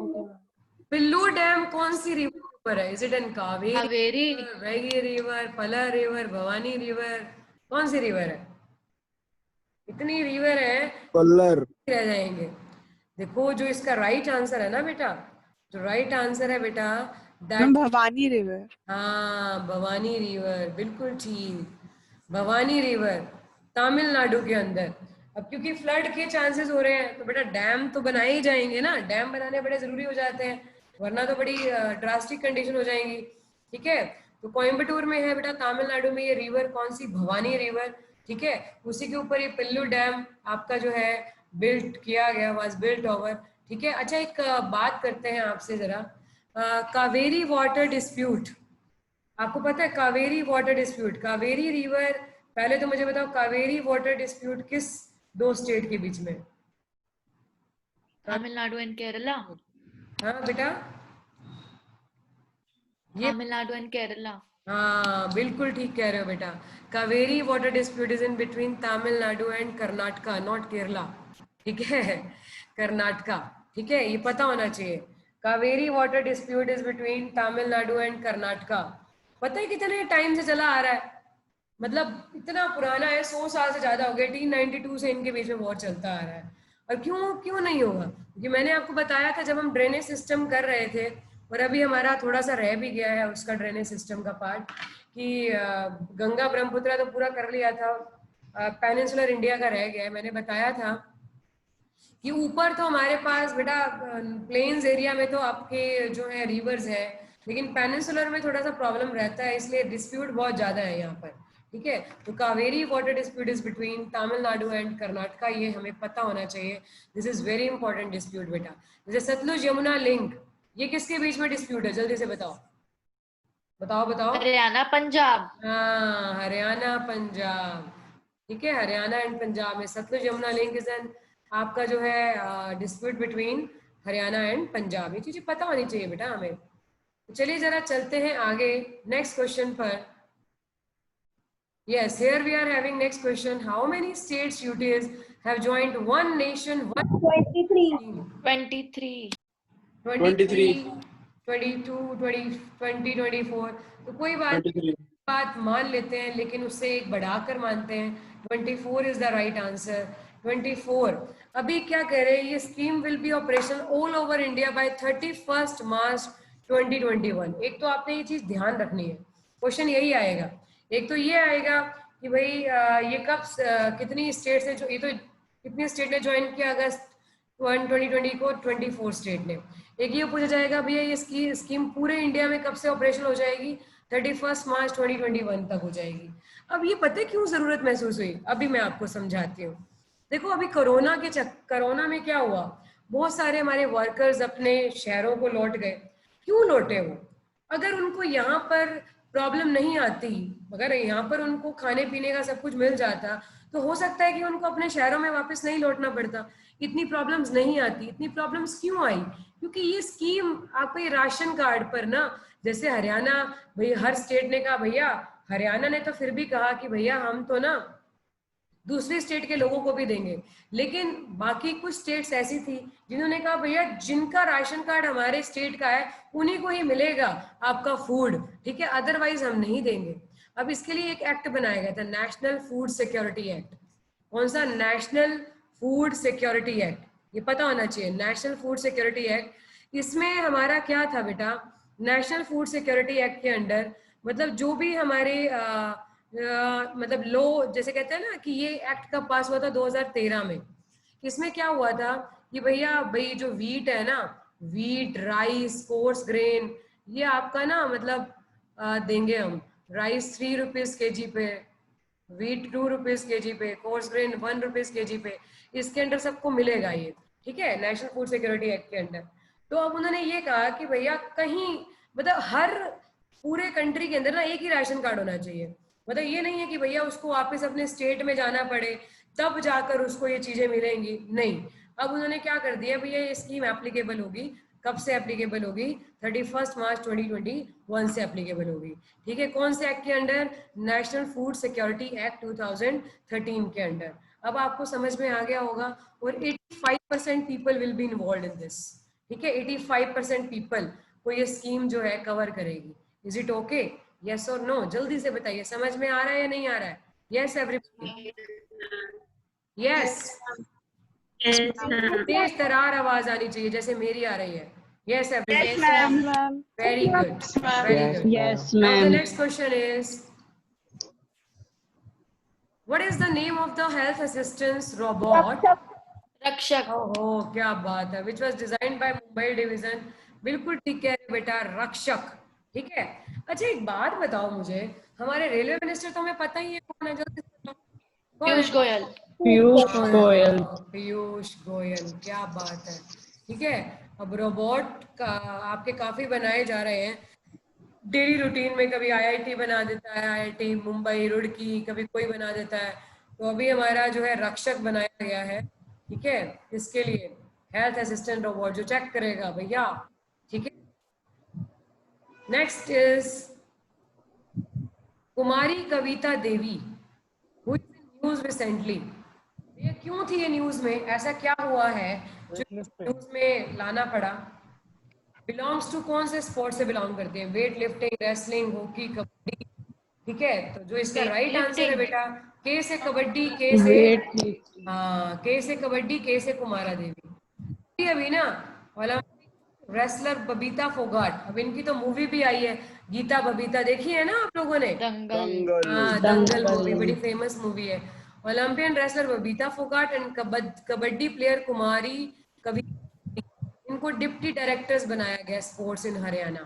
पिल्लू डैम कौन सी रिवर पर है? Is it an Kaveri, Vaigai river, Pala river, Bhavani river? कौन सी रिवर है? इतनी रिवर है पल्लर रह जाएंगे। देखो जो इसका राइट आंसर है ना बेटा, जो राइट आंसर है बेटा दैट भवानी रिवर। हाँ भवानी रिवर, बिल्कुल ठीक, भवानी रिवर तमिलनाडु के अंदर। अब क्योंकि फ्लड के चांसेस हो रहे हैं तो बेटा डैम तो बनाए ही जाएंगे ना, डैम बनाने बड़े जरूरी हो जाते हैं, वरना तो बड़ी ड्रास्टिक कंडीशन हो जाएंगी। ठीक है, तो कोयम्बटूर में है बेटा, तमिलनाडु में ये रिवर कौन सी? भवानी रिवर, ठीक है। उसी के ऊपर ये पिल्लू डैम आपका जो है बिल्ट किया गया, वाज बिल्ट ओवर, ठीक है। अच्छा एक बात करते हैं आपसे जरा, कावेरी वाटर डिस्प्यूट, आपको पता है Kaveri water dispute, Kaveri river, पहले तो मुझे बताओ कावेरी वाटर डिस्प्यूट किस दो स्टेट के बीच में? तमिलनाडु एंड केरला। हाँ बेटा, ये तमिलनाडु एंड केरला। हाँ बिल्कुल ठीक कह रहे हो बेटा, Kaveri water dispute is in between Tamil Nadu and Karnataka, not Kerala, ठीक है, कर्नाटका, ठीक है, ये पता होना चाहिए। Kaveri water dispute is between Tamil Nadu and Karnataka. पता है कितने टाइम से चला आ रहा है? मतलब इतना पुराना है, 100 साल से ज्यादा हो गया, 1892 से इनके बीच में वॉर चलता आ रहा है। और क्यों नहीं होगा? क्योंकि मैंने आपको बताया था जब हम ड्रेनेज सिस्टम कर रहे थे, और अभी हमारा थोड़ा सा रह भी गया है उसका ड्रेनेज सिस्टम का पार्ट, कि गंगा ब्रह्मपुत्र तो पूरा कर लिया था, पेनिनसुलर इंडिया का रह गया है। मैंने बताया था कि ऊपर तो हमारे पास बेटा प्लेन्स एरिया में तो आपके जो है रिवर्स है, लेकिन पेनिनसुलर में थोड़ा सा प्रॉब्लम रहता है, इसलिए डिस्प्यूट बहुत ज्यादा है यहाँ पर, ठीक है। तो Kaveri water dispute is between Tamil Nadu and Karnataka, ये हमें पता होना चाहिए, this is very important dispute बेटा। जैसे सतलुज यमुना लिंक, ये किसके बीच में डिस्प्यूट है? जल्दी से बताओ बताओ बताओ। हरियाणा पंजाब। हाँ हरियाणा पंजाब, ठीक है, हरियाणा एंड पंजाब में Sutlej Yamuna link is an आपका जो है dispute between Haryana and Punjab. ये चीजें पता होनी चाहिए बेटा हमें। तो चलिए जरा चलते हैं आगे नेक्स्ट क्वेश्चन पर। Yes, here we are having next question. How many states UTs have joined one nation, one 23. team? 23. 23, 22, 20, 24. तो कोई बात मान लेते हैं, लेकिन उससे एक बढ़ाकर मानते हैं. 24 इज द राइट आंसर. 24. अभी क्या कह रहे हैं, ये scheme will be operational all over India by 31 मार्च 2021. एक तो आपने ये चीज ध्यान रखनी है, क्वेश्चन यही आएगा. एक तो ये आएगा कि भाई ये कब कितनी स्टेट से जो, ये तो कितनी स्टेट ने ज्वाइन किया अगस्त 2020 को? 24 स्टेट ने. एक ये पूछा जाएगा भैया ये स्कीम पूरे इंडिया में कब से ऑपरेशनल हो जाएगी? 31 मार्च 2021 तक हो जाएगी. अब ये पता है क्यों जरूरत महसूस हुई? अभी मैं आपको समझाती हूँ. देखो अभी कोरोना में क्या हुआ, बहुत सारे हमारे वर्कर्स अपने शहरों को लौट गए. क्यों लौटे वो? अगर उनको यहाँ पर प्रॉब्लम नहीं आती, अगर यहाँ पर उनको खाने पीने का सब कुछ मिल जाता, तो हो सकता है कि उनको अपने शहरों में वापस नहीं लौटना पड़ता. इतनी प्रॉब्लम्स नहीं आती. इतनी प्रॉब्लम्स क्यों आई? क्योंकि ये स्कीम आपको ये राशन कार्ड पर ना, जैसे हरियाणा, भाई हर स्टेट ने कहा, भैया हरियाणा ने तो फिर भी कहा कि भैया हम तो ना दूसरी स्टेट के लोगों को भी देंगे, लेकिन बाकी कुछ स्टेट्स ऐसी थी जिन्होंने कहा भैया जिनका राशन कार्ड हमारे स्टेट का है उन्हीं को ही मिलेगा आपका फूड, ठीक है, अदरवाइज हम नहीं देंगे. अब इसके लिए एक एक्ट बनाया गया था, नेशनल फूड सिक्योरिटी एक्ट. कौन सा? National food security act. ये पता होना चाहिए, नेशनल फूड सिक्योरिटी एक्ट. इसमें हमारा क्या था बेटा, नेशनल फूड सिक्योरिटी एक्ट के अंडर मतलब जो भी हमारे मतलब लो, जैसे कहते हैं ना कि ये एक्ट कब पास हुआ था? 2013 में. इसमें क्या हुआ था कि भैया भाई जो वीट है ना, वीट, राइस, कोर्स ग्रेन, ये आपका ना मतलब देंगे हम. राइस 3 रुपीज के.जी पे, वीट 2 रुपीज के.जी पे, कोर्स ग्रेन 1 रुपीज के.जी पे. इसके अंदर सबको मिलेगा ये, ठीक है, नेशनल फूड सिक्योरिटी एक्ट के अंदर. तो अब उन्होंने ये कहा कि भैया कहीं मतलब हर पूरे कंट्री के अंदर ना एक ही राशन कार्ड होना चाहिए. मतलब ये नहीं है कि भैया उसको वापस अपने स्टेट में जाना पड़े तब जाकर उसको ये चीजें मिलेंगी, नहीं. अब उन्होंने क्या कर दिया, भैया ये स्कीम एप्लीकेबल होगी. कब से एप्लीकेबल होगी? 31 मार्च 2021 से एप्लीकेबल होगी, ठीक है. कौन से एक्ट के under? National food security act 2013 के अंडर. अब आपको समझ में आ गया होगा. और 85% people will be involve in this, ठीक है. 85% पीपल को ये स्कीम जो है कवर करेगी. Is it okay? यस और नो? जल्दी से बताइए, समझ में आ रहा है या नहीं आ रहा है? Yes everybody? यस. तेज तरार आवाज आनी चाहिए जैसे मेरी आ रही है. Yes everybody? Very good, very good. Yes, Now the ma'am. next question is, what is the name of the health assistance robot? रक्षक. ओहो क्या बात है. Which was designed by Mumbai division. बिल्कुल ठीक कह रहे बेटा, रक्षक, ठीक है. अच्छा एक बात बताओ मुझे, हमारे रेलवे मिनिस्टर तो हमें पता ही है कौन है, जल्दी से बताओ. पीयूष गोयल. पीयूष गोयल. पीयूष गोयल, क्या बात है, ठीक है. अब रोबोट का आपके काफी बनाए जा रहे हैं डेली रूटीन में. कभी आईआईटी बना देता है, आईआईटी मुंबई, रुड़की, कभी कोई बना देता है. तो अभी हमारा जो है रक्षक बनाया गया है, ठीक है, इसके लिए हेल्थ असिस्टेंट रोबोट जो चेक करेगा भैया, ठीक है. Next is Kumari Kavita Devi, who is in news recently. ये क्यों थी ये न्यूज में? ऐसा क्या हुआ है जो न्यूज में लाना पड़ा? बिलोंग्स टू कौन से स्पोर्ट से बिलोंग करते हैं? Weight lifting, wrestling, hockey, kabaddi, ठीक है. तो जो इसका राइट आंसर है बेटा, के से कबड्डी, के से हाँ, के से कबड्डी, के से कुमारा देवी. अभी ना ओलंपिक रेसलर बबीता फोगाट, अब इनकी तो मूवी भी आई है, गीता बबीता, देखी है ना आप लोगों ने? दंगल. हाँ, दंगल मूवी बड़ी फेमस मूवी है. Olympian wrestler Babita Phogat and kabaddi player Kumari Kavita, इनको डिप्टी डायरेक्टर्स बनाया गया स्पोर्ट्स इन हरियाणा,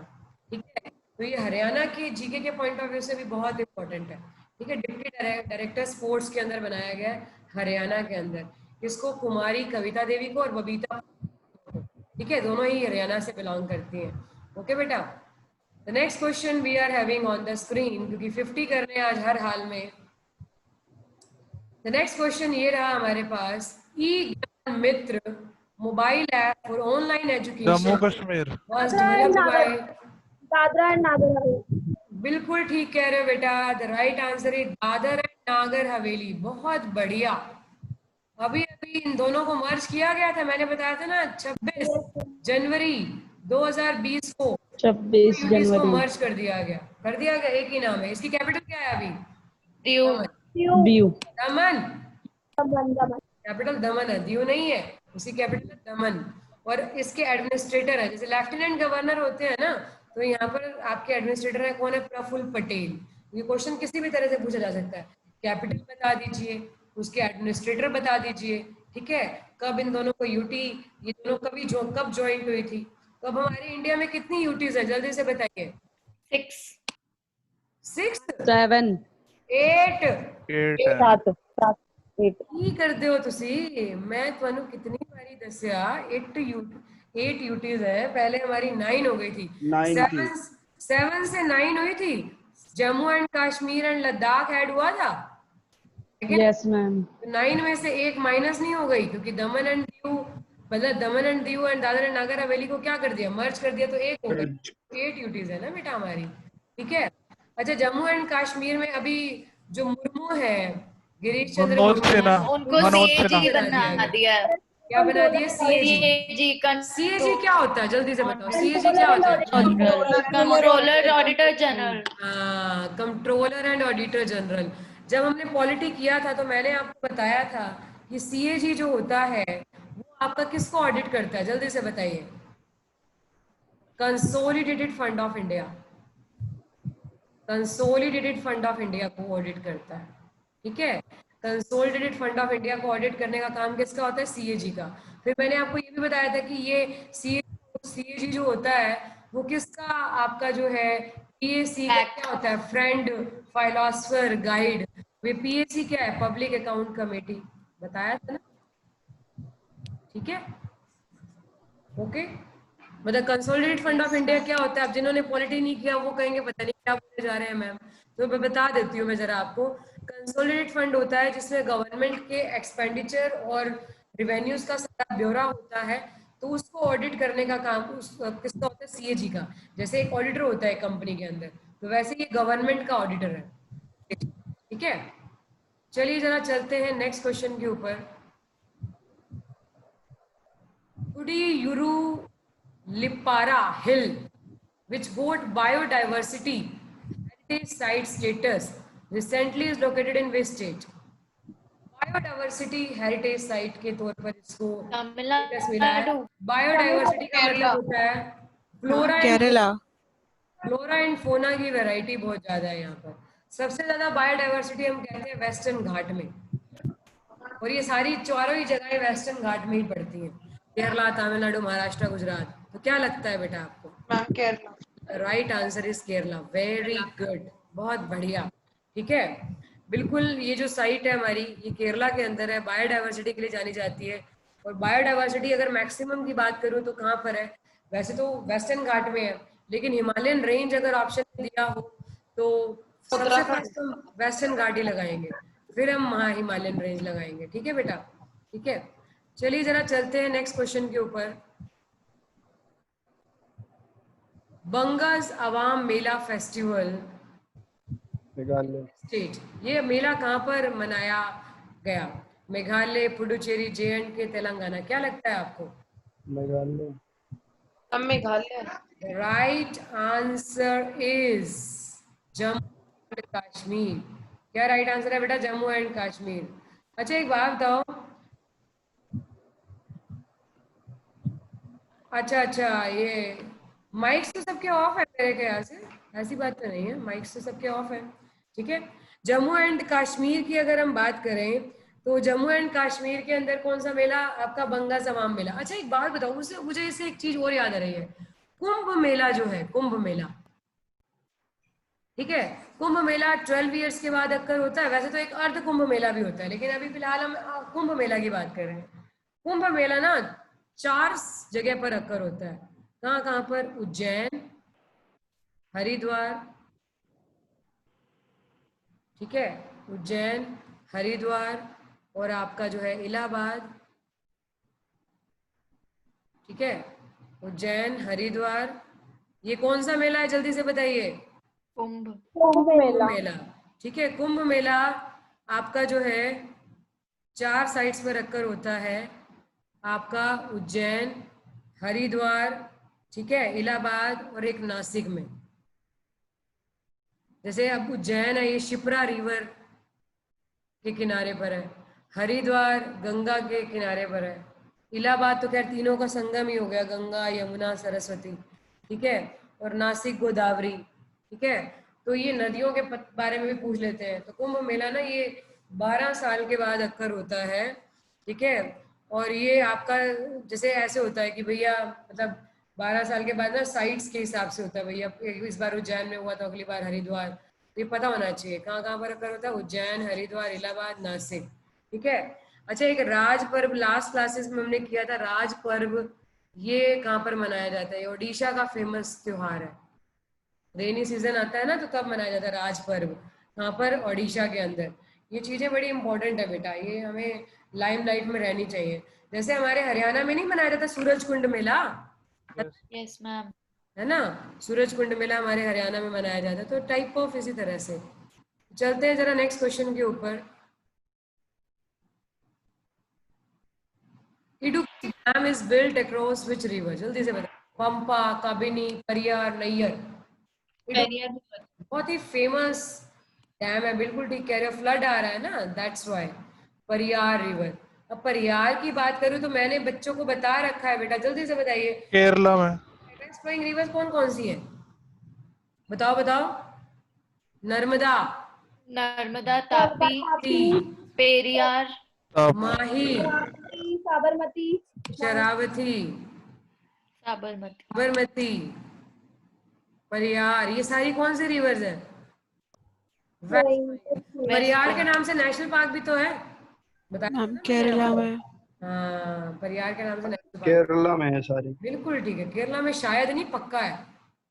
ठीक है. तो ये हरियाणा के जीके के पॉइंट ऑफ व्यू से भी बहुत इंपॉर्टेंट है, ठीक है. डिप्टी डायरेक्टर स्पोर्ट्स के अंदर बनाया गया हरियाणा के अंदर. इसको कुमारी कविता देवी को और बबीता, ठीक है, दोनों ही हरियाणा से बिलोंग करती हैं. ओके बेटा. The next question we are having on the screen, क्योंकि 50 करने आज हर हाल में. द नेक्स्ट क्वेश्चन ये रहा हमारे पास, e Gyan Mitra mobile app for online education Jammu Kashmir. was developed by Dadra and Nagar Haveli. बिल्कुल ठीक कह रहे हो बेटा। The right answer is Dadar and Nagar Haveli. बहुत बढ़िया। अभी अभी इन दोनों को मर्ज किया गया था, मैंने बताया था ना 26 जनवरी 2020 को 26 यूटीज को जनवरी मर्ज कर दिया गया। कर दिया गया, एक ही नाम है। इसकी कैपिटल क्या है अभी? दीव। दमन। दीव दमन कैपिटल दमन है, दीव नहीं है। उसकी कैपिटल है दमन। और इसके एडमिनिस्ट्रेटर है, जैसे लेफ्टिनेंट गवर्नर होते हैं ना, तो यहाँ पर आपके एडमिनिस्ट्रेटर है कौन है? प्रफुल्ल पटेल। ये क्वेश्चन किसी भी तरह से पूछा जा सकता है। कैपिटल बता दीजिए, उसके एडमिनिस्ट्रेटर बता दीजिए, ठीक है। कब इन दोनों को यूटी, ये दोनों कब ज्वाइंट हुई थी? तो अब हमारे इंडिया में कितनी यूटीज है, जल्दी से बताइए। 6 6 7 8 7 7 8 ਕੀ ਕਰਦੇ ਹੋ ਤੁਸੀਂ? मैं ਤੁਹਾਨੂੰ कितनी बारी दसिया 8 यूटीज है। पहले हमारी 9 हो गई थी। 7 से 9 हुई थी। Jammu and Kashmir and Ladakh add हुआ था, यस मैम 9 में से एक माइनस नहीं हो गई, क्योंकि दमन एंड दीव, मतलब दमन and Diu and Dadar and Nagar हवेली को क्या कर दिया? मर्ज कर दिया, तो एक हो गई। 8 यूटीज है ना बेटा हमारी, ठीक है। अच्छा, जम्मू एंड कश्मीर में अभी जो मुर्मू है, गिरीश चंद्र मुर्मू, उनको सीएजी बना दिया है। क्या बना दिया? सीएजी। सीएजी सीएजी क्या होता है, जल्दी से बताओ। सीएजी क्या होता है? Controller auditor general. Controller and auditor general. जब हमने पॉलिटी किया था तो मैंने आपको बताया था कि सीएजी जो होता है वो आपका किसको ऑडिट करता है, जल्दी से बताइए। Consolidated fund of India. Consolidated fund of India को ऑडिट करता है, ठीक है। कंसोलिडेटेड फंड ऑफ इंडिया को ऑडिट करने का काम किसका होता है? सीएजी का। फिर मैंने आपको ये भी बताया था कि ये सीएजी जो होता है वो किसका, आपका जो है पीएसी का क्या होता है? Friend, philosopher, guide. वे पीएसी क्या है? Public account committee. बताया था ना, ठीक है। ओके, मतलब कंसोलिडेटेड फंड ऑफ इंडिया क्या होता है? अब जिन्होंने पॉलिटी नहीं किया वो कहेंगे पता नहीं क्या बोलने जा रहे हैं मैम, तो मैं बता देती हूँ मैं जरा आपको। कंसोलिडेटेड फंड होता है जिसमें गवर्नमेंट के एक्सपेंडिचर और रिवेन्यूज का सारा ब्यौरा होता है, तो उसको ऑडिट करने का काम किसका होता है? सीएजी का। जैसे एक ऑडिटर होता है कंपनी के अंदर, तो वैसे ये गवर्नमेंट का ऑडिटर है, ठीक है। चलिए जरा चलते हैं नेक्स्ट क्वेश्चन के ऊपर। Udiyuru Lippara Hill, which got biodiversity heritage site status, recently is located in which state? Biodiversity heritage site के तौर पर इसको status मिला है। तमिलनाडु। बायोडाइवर्सिटी का मतलब होता है केरला। फ्लोरा एंड फोना की वैरायटी बहुत ज्यादा है यहाँ पर। सबसे ज्यादा बायोडाइवर्सिटी हम कहते हैं वेस्टर्न घाट में, और ये सारी चारों ही जगहें वेस्टर्न घाट में ही पड़ती हैं। केरला, तमिलनाडु, महाराष्ट्र, गुजरात। तो क्या लगता है बेटा आपको? Kerala. Right answer is Kerala. Very good, बहुत बढ़िया, ठीक है। बिल्कुल, ये जो साइट है हमारी ये केरला के अंदर है, बायोडाइवर्सिटी के लिए जानी जाती है। और बायोडाइवर्सिटी अगर मैक्सिमम की बात करूँ तो कहाँ पर है? वैसे तो वेस्टर्न घाट में है, लेकिन हिमालयन रेंज अगर ऑप्शन दिया हो तो सबसे फर्स्ट हम वेस्टर्न घाट ही लगाएंगे, फिर हम वहाँ हिमालयन रेंज लगाएंगे, ठीक है बेटा, ठीक है। चलिए जरा चलते हैं नेक्स्ट क्वेश्चन के ऊपर। बंगास अवाम मेला फेस्टिवल मेघालय स्टेट, ये मेला कहाँ पर मनाया गया? मेघालय, पुडुचेरी, जे&के, तेलंगाना। क्या लगता है आपको? Meghalaya Meghalaya. Right answer is Jammu and Kashmir. क्या राइट आंसर है बेटा? जम्मू एंड कश्मीर। अच्छा एक बात बताओ, अच्छा ये माइक्स तो सबके ऑफ है मेरे ख्याल से, ऐसी बात तो नहीं है, माइक्स तो सबके ऑफ है, ठीक है। जम्मू एंड कश्मीर की अगर हम बात करें तो जम्मू एंड कश्मीर के अंदर कौन सा मेला आपका? बंगास अवाम मेला। अच्छा एक बात बताओ, उससे मुझे इससे एक चीज और याद आ रही है। कुंभ मेला जो है, कुंभ मेला, ठीक है, कुंभ मेला 12 ईयर्स के बाद अक्कर होता है। वैसे तो एक अर्ध कुंभ मेला भी होता है, लेकिन अभी फिलहाल हम कुंभ मेला की बात कर रहे हैं। कुंभ मेला ना 4 जगह पर अक्कर होता है। कहाँ कहाँ पर? उज्जैन, हरिद्वार, ठीक है, उज्जैन, हरिद्वार और आपका जो है इलाहाबाद, ठीक है, उज्जैन, हरिद्वार। ये कौन सा मेला है, जल्दी से बताइए? कुंभ। कुंभ मेला। मेला, ठीक है। कुंभ मेला आपका जो है 4 साइट्स पर रखकर होता है, आपका उज्जैन, हरिद्वार, ठीक है, इलाहाबाद और एक नासिक में। जैसे अब उज्जैन है, ये शिप्रा रिवर के किनारे पर है, हरिद्वार गंगा के किनारे पर है, इलाहाबाद तो खैर तीनों का संगम ही हो गया, गंगा यमुना सरस्वती, ठीक है, और नासिक गोदावरी, ठीक है। तो ये नदियों के बारे में भी पूछ लेते हैं। तो कुंभ मेला ना ये 12 साल के बाद अक्कर होता है, ठीक है। और ये आपका जैसे ऐसे होता है कि भैया मतलब 12 साल के बाद ना साइट्स के हिसाब से होता है, भैया इस बार उज्जैन में हुआ तो अगली बार हरिद्वार, तो ये पता होना चाहिए कहाँ कहाँ पर अक्कर होता है, उज्जैन, हरिद्वार, इलाहाबाद, नासिक, ठीक है। अच्छा, एक राज पर्व लास्ट क्लासेस में हमने किया था, राज पर्व ये कहाँ पर मनाया जाता है? ये ओडिशा का फेमस त्योहार है, रेनी सीजन आता है ना तो तब मनाया जाता है राज पर्व, कहाँ पर? ओडिशा के अंदर। ये चीजें बड़ी इंपॉर्टेंट है बेटा, ये हमें लाइमलाइट में रहनी चाहिए। जैसे हमारे हरियाणा में नहीं मनाया जाता सूरज कुंड मेला, यस मैम। है ना, सूरज कुंड मेला हमारे हरियाणा में मनाया जाता है, तो टाइप ऑफ इसी तरह से। चलते हैं जरा नेक्स्ट क्वेश्चन के ऊपर। Idukki dam is built across which river? जल्दी से बताओ। पंपा, कबिनी, परियार, नैयर। पेरियार। बहुत ही फेमस डैम है, बिल्कुल ठीक कह रहे हो, फ्लड आ रहा है ना, दैट्स व्हाई परियार रिवर। अब परियार की बात करूं तो मैंने बच्चों को बता रखा है बेटा, जल्दी से बताइए केरला में। बेस्ट फ्लोइंग रिवर्स कौन कौन सी है? बताओ बताओ। नर्मदा, नर्मदा, तापी, पेरियार, माही, साबरमती। शरावती, साबरमती। साबरमती, परियार, ये सारी कौन सी रिवर्स है? परियार के नाम से नेशनल पार्क भी तो है, बताया मैम ना केरला मैंने में। आपको। हाँ, परियार के नाम से नेशनल पार्क, केरला में है सारी। बिल्कुल ठीक है। केरला में शायद नहीं, पक्का है,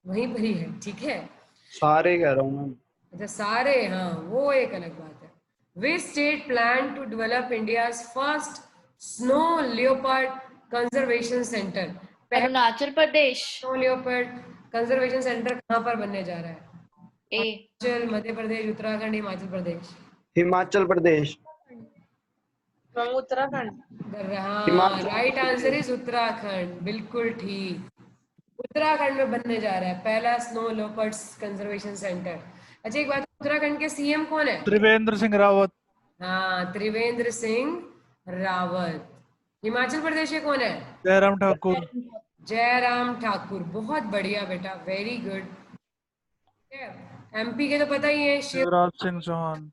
वहीं पर ही है, ठीक है। सारे कह रहा हूँ मैं। अच्छा सारे, हाँ वो एक अलग बात है। Which state plan to develop India's first snow leopard conservation center? पहला Arunachal Pradesh. Snow leopard conservation centre कहाँ पर बनने जा रहा है? ए। अरुणाचल, मध्य प्रदेश, उत्तराखंड, हिमाचल प्रदेश। हिमाचल प्रदेश। उत्तराखंड। हाँ, Himachal right answer is Uttarakhand, बिल्कुल ठीक। उत्तराखंड में बनने जा रहा है पहला स्नो लेपर्ड्स कंजर्वेशन सेंटर। अच्छा एक बात, उत्तराखंड के सीएम कौन है? त्रिवेंद्र सिंह रावत। हाँ, त्रिवेंद्र सिंह रावत। हिमाचल प्रदेश के कौन है? जयराम ठाकुर। जयराम ठाकुर, बहुत बढ़िया बेटा, वेरी गुड। एमपी के तो पता ही है, शिवराज सिंह चौहान।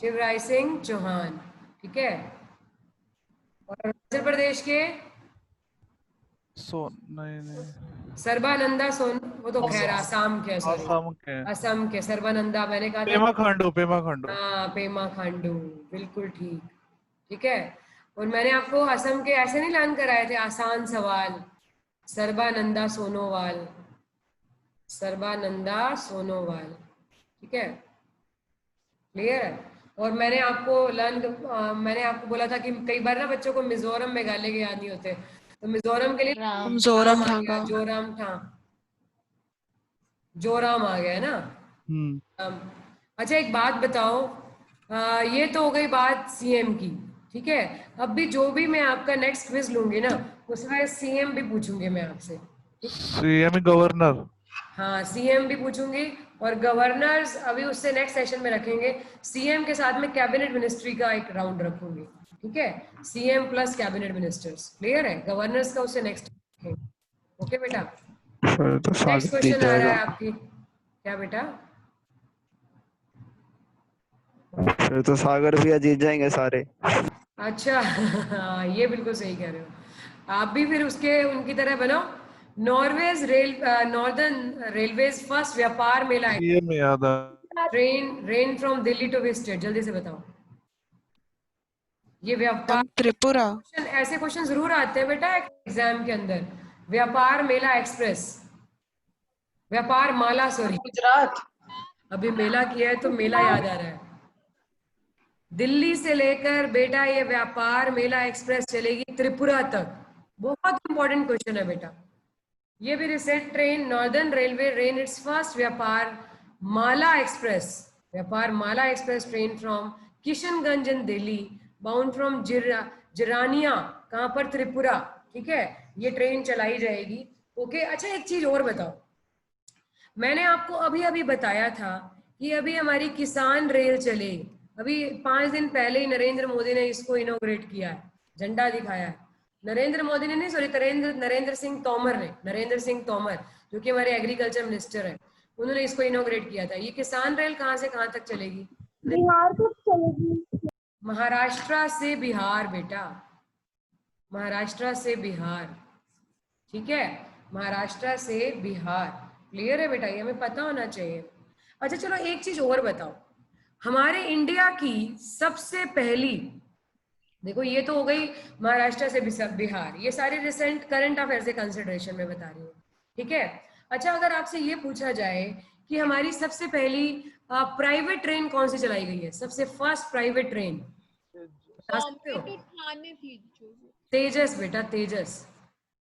शिवराज सिंह चौहान, ठीक है। और अरुणाचल प्रदेश के नहीं सर्बानंदा सोन, वो तो खैर आसाम के, सॉरी आसाम के। असम के सर्बानंदा, मैंने कहा था। पेमा खांडू, पेमा खांडू। हाँ, पेमा खांडू, बिल्कुल ठीक, ठीक है। और मैंने आपको असम के ऐसे नहीं लान कराए थे आसान सवाल, सर्बानंदा सोनोवाल, सर्बानंदा सोनोवाल, ठीक है, क्लियर है। और मैंने आपको मैंने आपको बोला था कि कई बार ना बच्चों को मिजोरम मेघालय के याद नहीं होते, तो मिजोरम के लिए राम। जोरम आ था गया, जोराम था, जोराम आ गया है ना। अच्छा एक बात बताओ, ये तो हो गई बात सीएम की, ठीक है। अब भी जो भी मैं आपका नेक्स्ट क्विज लूंगी ना, उसमें सीएम भी पूछूंगी मैं आपसे। CM governor. हाँ, सीएम भी पूछूंगी, और गवर्नर्स अभी उससे नेक्स्ट सेशन में रखेंगे। सीएम के साथ में कैबिनेट मिनिस्ट्री का एक राउंड रखूंगी, ठीक है, CM plus cabinet ministers, clear है। गवर्नर्स का उससे नेक्स्ट रखेंगे, ओके बेटा। तो नेक्स्ट क्वेश्चन आ रहा है आपकी, क्या बेटा? फिर तो सागर भी जीत जाएंगे सारे। अच्छा हाँ, ये बिल्कुल सही कह रहे हो आप भी, फिर उसके उनकी तरह बनो। नॉर्दर्न रेलवेज फर्स्ट व्यापार मेला है, सीएम याद आ। Train from Delhi to which state? जल्दी से बताओ। ये व्यापार, त्रिपुरा। ऐसे क्वेश्चन जरूर आते हैं बेटा एग्जाम के अंदर। व्यापार मेला एक्सप्रेस, व्यापार माला, सॉरी गुजरात। अभी मेला किया है तो मेला याद आ रहा है। दिल्ली से लेकर बेटा ये व्यापार मेला एक्सप्रेस चलेगी त्रिपुरा तक, बहुत इंपॉर्टेंट क्वेश्चन है बेटा। ये भी recent train, northern railway ran its first Vyapar Mala express, Vyapar Mala express train from Kishanganj in Delhi bound from Jirania, कहां पर, त्रिपुरा, ठीक है, ये ट्रेन चलाई जाएगी। ओके, अच्छा एक चीज और बताओ, मैंने आपको अभी अभी बताया था कि अभी हमारी किसान रेल चलेगी, अभी 5 दिन पहले ही नरेंद्र मोदी ने इसको इनॉग्रेट किया है, झंडा दिखाया है। नरेंद्र मोदी ने नहीं, सॉरी, नरेंद्र सिंह तोमर ने, नरेंद्र सिंह तोमर जो कि हमारे एग्रीकल्चर मिनिस्टर है, उन्होंने इसको इनॉग्रेट किया था। ये किसान रेल कहाँ से कहाँ तक चलेगी? बिहार को चलेगी। महाराष्ट्र से बिहार बेटा, महाराष्ट्र से बिहार, ठीक है, महाराष्ट्र से बिहार। क्लियर है बेटा, ये हमें पता होना चाहिए। अच्छा चलो एक चीज और बताओ, हमारे इंडिया की सबसे पहली, देखो ये तो हो गई महाराष्ट्र से बिहार, ये सारे रिसेंट करंट अफेयर से कंसिडरेशन में बता रही हूँ, ठीक है। अच्छा अगर आपसे ये पूछा जाए कि हमारी सबसे पहली प्राइवेट ट्रेन कौन सी चलाई गई है, सबसे फर्स्ट प्राइवेट ट्रेन, बता सकते हो? बॉम्बे टू ठाणे थी जो। तेजस बेटा, तेजस,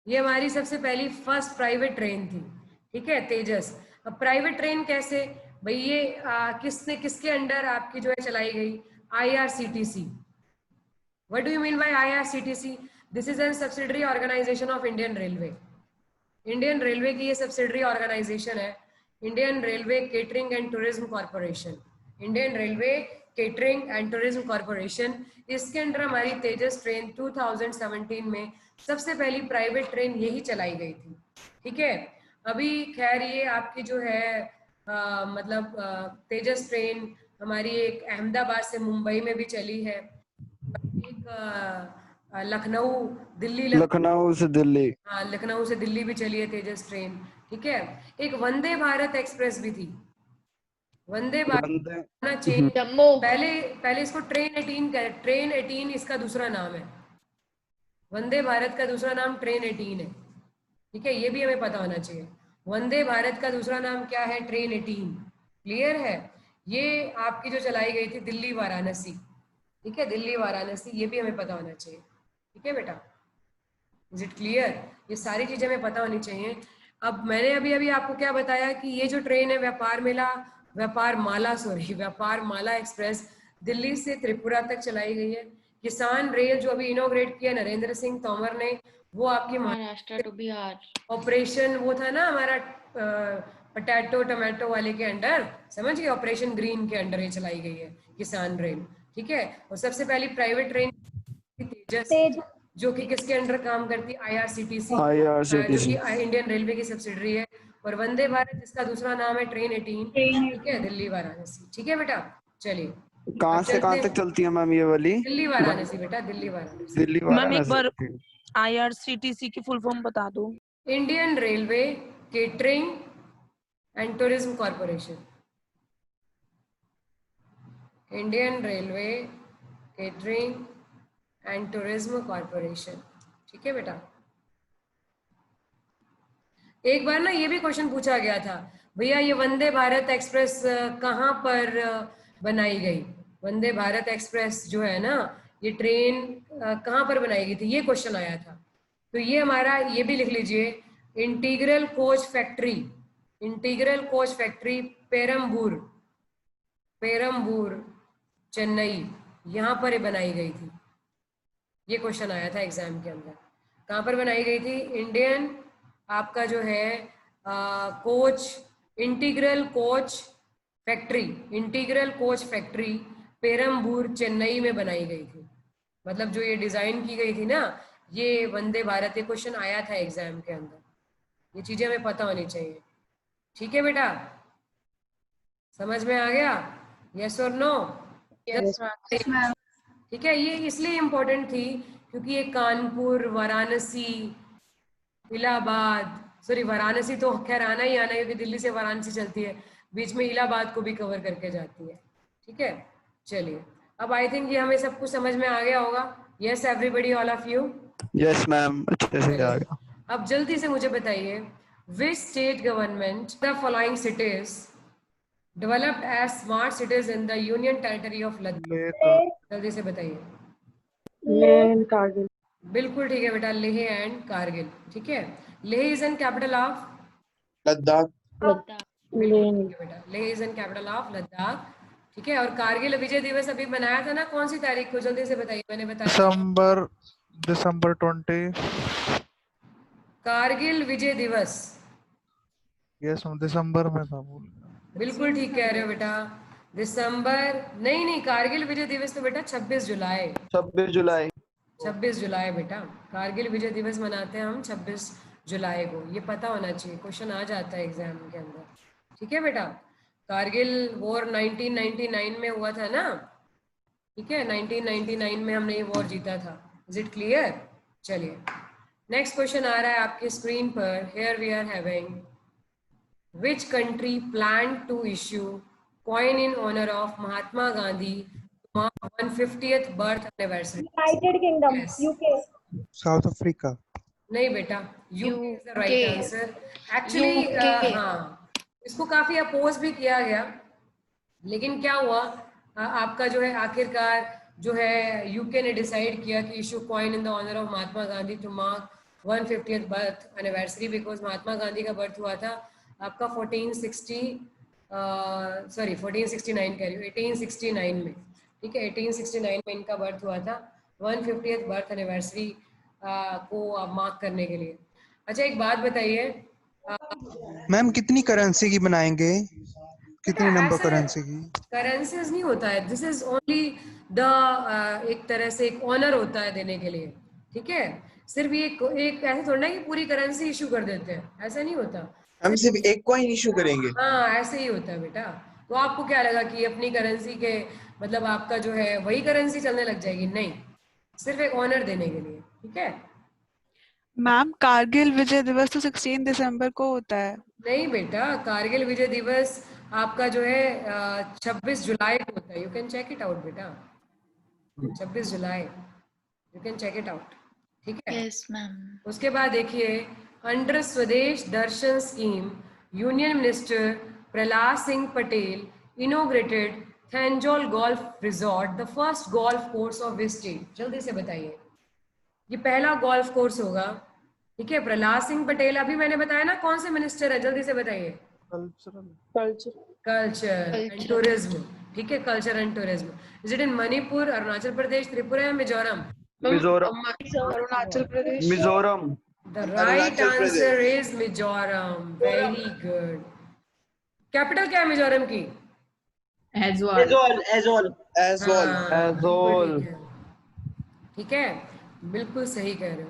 ये हमारी सबसे पहली फर्स्ट प्राइवेट ट्रेन थी, ठीक है, तेजस। अब प्राइवेट ट्रेन कैसे भाई, ये किसने, किसके अंडर आपकी जो है चलाई गई? IRCTC। What do you mean by IRCTC? This is a subsidiary organization of Indian Railway. Indian railway की ये सब्सिडरी ऑर्गेनाइजेशन है, Indian railway catering and tourism corporation, Indian railway catering and tourism corporation. इसके under हमारी तेजस train 2017 में सबसे पहली private train यही चलाई गई थी, ठीक है। अभी खैर ये आपकी जो है मतलब तेजस ट्रेन हमारी एक अहमदाबाद से मुंबई में भी चली है, एक लखनऊ दिल्ली, लखनऊ से दिल्ली, हाँ लखनऊ से दिल्ली भी चली है तेजस ट्रेन, ठीक है। एक वंदे भारत एक्सप्रेस भी थी, वंदे भारत ना चेंज, जम्मू, पहले इसको ट्रेन 18 इसका दूसरा नाम है, वंदे भारत का दूसरा नाम ट्रेन 18 है, ठीक है, ये भी हमें पता होना चाहिए। वंदे भारत का दूसरा नाम क्या है? ट्रेन 18। क्लियर है? ये आपकी जो चलाई गई थी दिल्ली वाराणसी, ठीक है, दिल्ली वाराणसी, ये भी हमें पता होना चाहिए, ठीक है बेटा। Is it clear? ये सारी चीजें हमें पता होनी चाहिए। अब मैंने अभी अभी आपको क्या बताया कि ये जो ट्रेन है व्यापार माला एक्सप्रेस दिल्ली से त्रिपुरा तक चलाई गई है। किसान रेल जो अभी इनोग्रेट किया नरेंद्र सिंह तोमर ने, वो आपकी महाराष्ट्र टू बिहार, ऑपरेशन वो था ना हमारा पटैटो टमाटो वाले के अंडर, समझ गए, ऑपरेशन ग्रीन के अंडर ये चलाई गई है किसान रेल, ठीक है। और सबसे पहली प्राइवेट ट्रेन तेजस, जो कि किसके अंडर काम करती? IRCTC, जो कि इंडियन रेलवे की सब्सिडरी है। और वंदे भारत जिसका दूसरा नाम है ट्रेन 18, ठीक है, दिल्ली वाराणसी, ठीक है बेटा। चलिए कहाँ से कहाँ तक चलती है मैम ये वाली? दिल्ली वाराणसी बेटा, दिल्ली वाराणसी। दिल्ली मैम एक बार वाराणसी। IRCTC की फुल फॉर्म बता दो। Indian railway catering and tourism corporation, Indian railway catering and tourism corporation, ठीक है बेटा। एक बार ना ये भी क्वेश्चन पूछा गया था, भैया ये वंदे भारत एक्सप्रेस कहाँ पर बनाई गई? वंदे भारत एक्सप्रेस जो है ना, ये ट्रेन कहाँ पर बनाई गई थी, ये क्वेश्चन आया था। तो ये हमारा, ये भी लिख लीजिए, integral coach factory Perambur Chennai, यहाँ पर बनाई गई थी। ये क्वेश्चन आया था एग्जाम के अंदर, कहाँ पर बनाई गई थी? इंडियन आपका जो है integral coach factory Perambur Chennai में बनाई गई थी। मतलब जो ये डिजाइन की गई थी ना, ये वंदे भारत, ये क्वेश्चन आया था एग्जाम के अंदर, ये चीजें हमें पता होनी चाहिए, ठीक है बेटा। समझ में आ गया? यस और नो? ठीक है, ये इसलिए इम्पोर्टेंट थी क्योंकि ये कानपुर, वाराणसी, इलाहाबाद, सॉरी वाराणसी तो खैर आना ही आना है क्योंकि दिल्ली से वाराणसी चलती है, बीच में इलाहाबाद को भी कवर करके जाती है, ठीक है। चलिए अब आई थिंक ये हमें सब कुछ समझ में आ गया होगा। Yes everybody, all of you? Yes ma'am, अच्छे से आ गया। अब जल्दी से मुझे बताइए, which state government the following cities developed as smart cities in the union territory of Ladakh? जल्दी से बताइए। कारगिल। बिल्कुल ठीक है बेटा, लेह एंड कारगिल, ठीक है। Leh is an capital of Ladakh. बिल्कुल ठीक है बेटा, Leh is an capital of Ladakh. ठीक है, और कारगिल विजय दिवस अभी मनाया था ना, कौन सी तारीख को, जल्दी से बताइए, मैंने बताया। दिसंबर 20। कारगिल विजय दिवस, यस दिसंबर में था बोल। बिल्कुल ठीक कह रहे हो बेटा, दिसंबर नहीं, कारगिल विजय दिवस तो बेटा 26 जुलाई। 26 जुलाई। 26 जुलाई बेटा, कारगिल विजय दिवस मनाते हैं हम 26 जुलाई को, ये पता होना चाहिए, क्वेश्चन आ जाता है एग्जाम के अंदर। ठीक है बेटा, कारगिल वॉर 1999 में हुआ था ना, ठीक है, 1999 में हमने ये वॉर जीता था। Is it clear? चलिए नेक्स्ट क्वेश्चन आ रहा है आपकी स्क्रीन पर। Here we are having which country planned to issue coin in honor of Mahatma Gandhi to mark 150th birth anniversary? United Kingdom, Yes. UK. South Africa. नहीं बेटा, UK is the right UK. answer. Actually, UK. हाँ, इसको काफी oppose भी किया गया, लेकिन क्या हुआ, आपका जो है आखिरकार जो है यूके ने डिसाइड किया कि issue coin in the honour of Mahatma Gandhi to mark 150th birth anniversary, because Mahatma Gandhi का बर्थ हुआ था आपका 1469 कह रही हूँ, 1869 में। ठीक है, 1869 में इनका बर्थ हुआ था, 150th बर्थ एनिवर्सरी को मार्क करने के लिए। अच्छा एक बात बताइए, मैम कितनी करेंसी की बनाएंगे, कितनी नंबर ऐसे करेंसी की? करेंसीज नहीं होता है, दिस इज ओनली द एक तरह से एक ऑनर होता है देने के लिए। ठीक है, सिर्फ ये एक ऐसे थोड़ा ना कि पूरी करेंसी इशू कर देते हैं, ऐसा नहीं होता। हम सिर्फ एक कॉइन इशू करेंगे। हाँ ऐसे ही होता है बेटा। तो आपको क्या लगा कि अपनी करेंसी के मतलब आपका जो है वही करेंसी चलने लग जाएगी? नहीं, सिर्फ एक ऑनर देने के लिए। ठीक है मैम कारगिल विजय दिवस तो 16 दिसंबर को होता है। नहीं बेटा, कारगिल विजय दिवस आपका जो है 26 जुलाई को होता है। You can check it out बेटा, 26 जुलाई, you can check it out. ठीक है, यस मैम। उसके बाद देखिए, under Swadesh Darshan scheme union minister Prahlad Singh Patel inaugurated Thenzawl golf resort, the first golf course of which state? जल्दी से बताइए, ये पहला गोल्फ कोर्स होगा। ठीक है, प्रहलाद सिंह पटेल, अभी मैंने बताया ना कौन से मिनिस्टर है, जल्दी से बताइए। Culture and tourism. ठीक है, culture and tourism. Is it in Manipur, Arunachal Pradesh, Tripura या Mizoram? Mizoram. Arunachal Pradesh. Mizoram. The right answer is Mizoram. Very good. Capital क्या है मिजोरम की? एजोल। ठीक है, बिल्कुल सही कह रहे हो।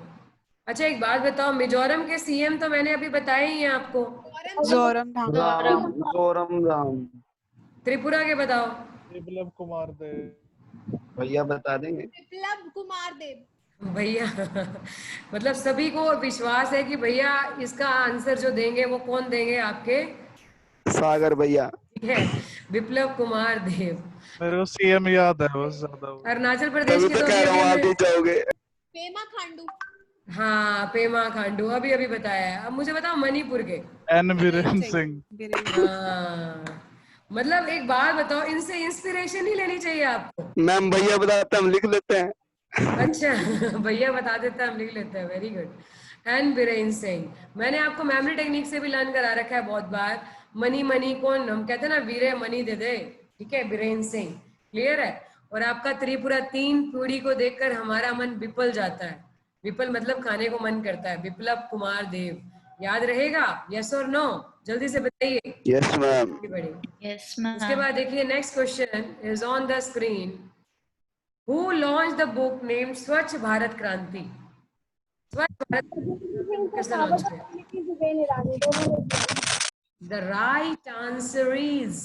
अच्छा एक बात बताओ, मिजोरम के सीएम तो मैंने अभी बताए ही हैं आपको। जोरम। त्रिपुरा के बताओ। बिप्लब कुमार देव। भैया बता देंगे। विप्लव कुमार देव। भैया मतलब सभी को विश्वास है कि भैया इसका आंसर जो देंगे वो कौन देंगे? आपके सागर भैया। ठीक है, विप्लव कुमार देव। मेरे को सीएम याद है बस ज्यादा। अरुणाचल प्रदेश तभी के तो तो कह रहा हूँ अभी आप ही जाओगे। पेमा खांडू। हाँ पेमा खांडू अभी बताया है। अब मुझे बताओ मणिपुर के। एन बीरेन सिंह। हाँ, मतलब एक बात बताओ, इनसे इंस्पिरेशन ही लेनी चाहिए आपको। मैम भैया बताते हम लिख लेते हैं। अच्छा भैया बता देता है, हम लिख लेते हैं। Very good. N Biren Singh, मैंने आपको मेमोरी टेक्निक से भी लर्न करा रखा है बहुत बार। मनी कौन, हम कहते हैं ना वीरे मनी दे दे। ठीक है, बीरेन सिंह, क्लियर है। और आपका त्रिपुरा 3 पीढ़ी को देखकर हमारा मन विपल जाता है। विपल मतलब खाने को मन करता है। विप्लव कुमार देव, याद रहेगा? यस और नो? जल्दी से बताइए। Yes ma'am. Yes ma'am. उसके बाद देखिए next question is on the screen. Who launched the book named स्वच्छ भारत क्रांति? स्वच्छ भारत किसने लॉन्च किया? The right answer is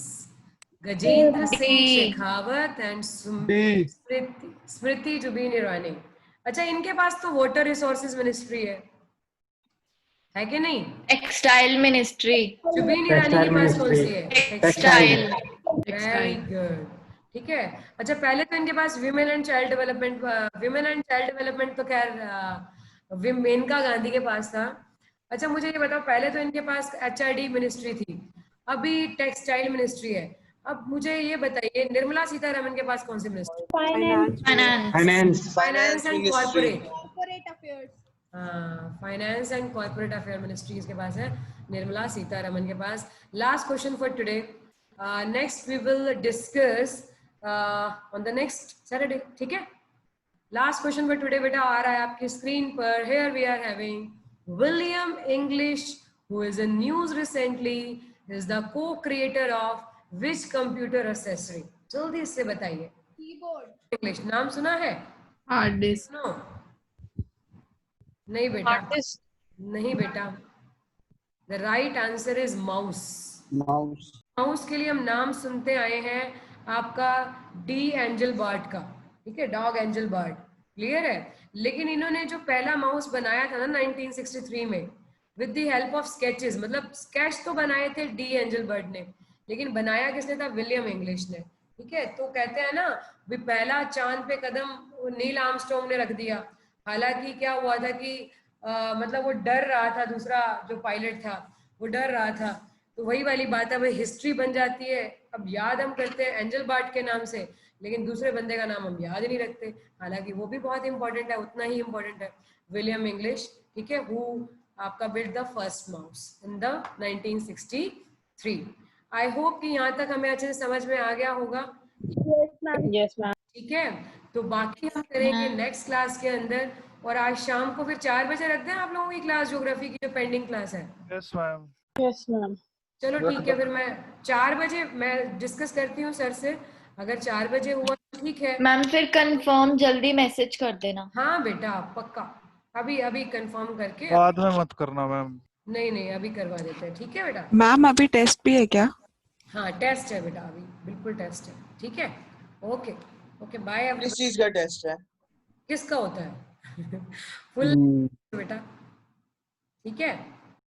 Gajendra Singh Shekhawat and Smriti Zubin Irani. अच्छा, इनके पास तो वाटर रिसोर्सेज मिनिस्ट्री है कि नहीं? Textile ministry. जुबिन ईरानी के पास कौन सी है? टेक्सटाइल। Very good. ठीक है, अच्छा पहले तो इनके पास विमेन एंड चाइल्ड डेवलपमेंट तो खैर मेनका गांधी के पास था। अच्छा मुझे ये बताओ, पहले तो इनके पास HRD मिनिस्ट्री थी, अभी टेक्सटाइल मिनिस्ट्री है। अब मुझे ये बताइए, निर्मला सीतारमण के पास कौन सी ministry? Finance and corporate corporate affairs. हाँ, finance and corporate affair ministry इसके पास है। निर्मला सीतारमन के पास. Last question for today. Next we will discuss on the next Saturday. ठीक है. लास्ट क्वेश्चन फॉर टुडे बेटा आ रहा है आपकी स्क्रीन पर. Here we are having William English, who is in news recently, is the co-creator of which computer accessory? जल्दी इससे बताइए. कीबोर्ड. इंग्लिश नाम सुना है? Hard disk. नो, नहीं बेटा. Hard disk. नहीं बेटा. The right answer is mouse. Mouse. Mouse के लिए हम नाम सुनते आए हैं आपका डी एंजल बर्ड का. ठीक है, डॉग एंजल बर्ड. क्लियर है. लेकिन इन्होंने जो पहला माउस बनाया था ना 1963 में with the help of sketches, मतलब स्केच तो बनाए थे डी एंजल बर्ड ने, लेकिन बनाया किसने था? विलियम इंग्लिश ने. ठीक है. तो कहते हैं ना भी पहला चांद पे कदम नील आर्मस्ट्रॉन्ग ने रख दिया. हालांकि क्या हुआ था कि मतलब वो डर रहा था, दूसरा जो पायलट था वो डर रहा था. तो वही वाली बात है, भाई हिस्ट्री बन जाती है. अब याद हम करते हैं एंजल बर्ड के नाम से, लेकिन दूसरे बंदे का नाम हम याद नहीं रखते. हालांकि वो भी बहुत इंपॉर्टेंट है, उतना ही इंपॉर्टेंट है. William English. ठीक है. हु आपका build the first mouse in the 1963. I hope कि यहाँ तक हमें अच्छे से समझ में आ गया होगा. Yes ma'am. ठीक है. तो बाकी हम करेंगे नेक्स्ट क्लास के अंदर. और आज शाम को फिर 4 बजे रख दें आप लोगों की क्लास, ज्योग्राफी की जो पेंडिंग क्लास है. Yes ma'am. Yes ma'am. चलो ठीक है. फिर मैं 4 बजे मैं डिस्कस करती हूँ सर से. अगर 4 बजे हुआ तो ठीक है. मैम फिर कंफर्म जल्दी मैसेज कर देना. हाँ बेटा पक्का. अभी कंफर्म करके. बाद में मत करना मैम. नहीं नहीं अभी करवा देते हैं. ठीक है बेटा. मैम अभी टेस्ट भी है क्या? हाँ टेस्ट है बेटा, अभी बिल्कुल टेस्ट है. ठीक है. Okay okay bye. किस चीज का टेस्ट है? किसका होता है? फुल बेटा. ठीक है.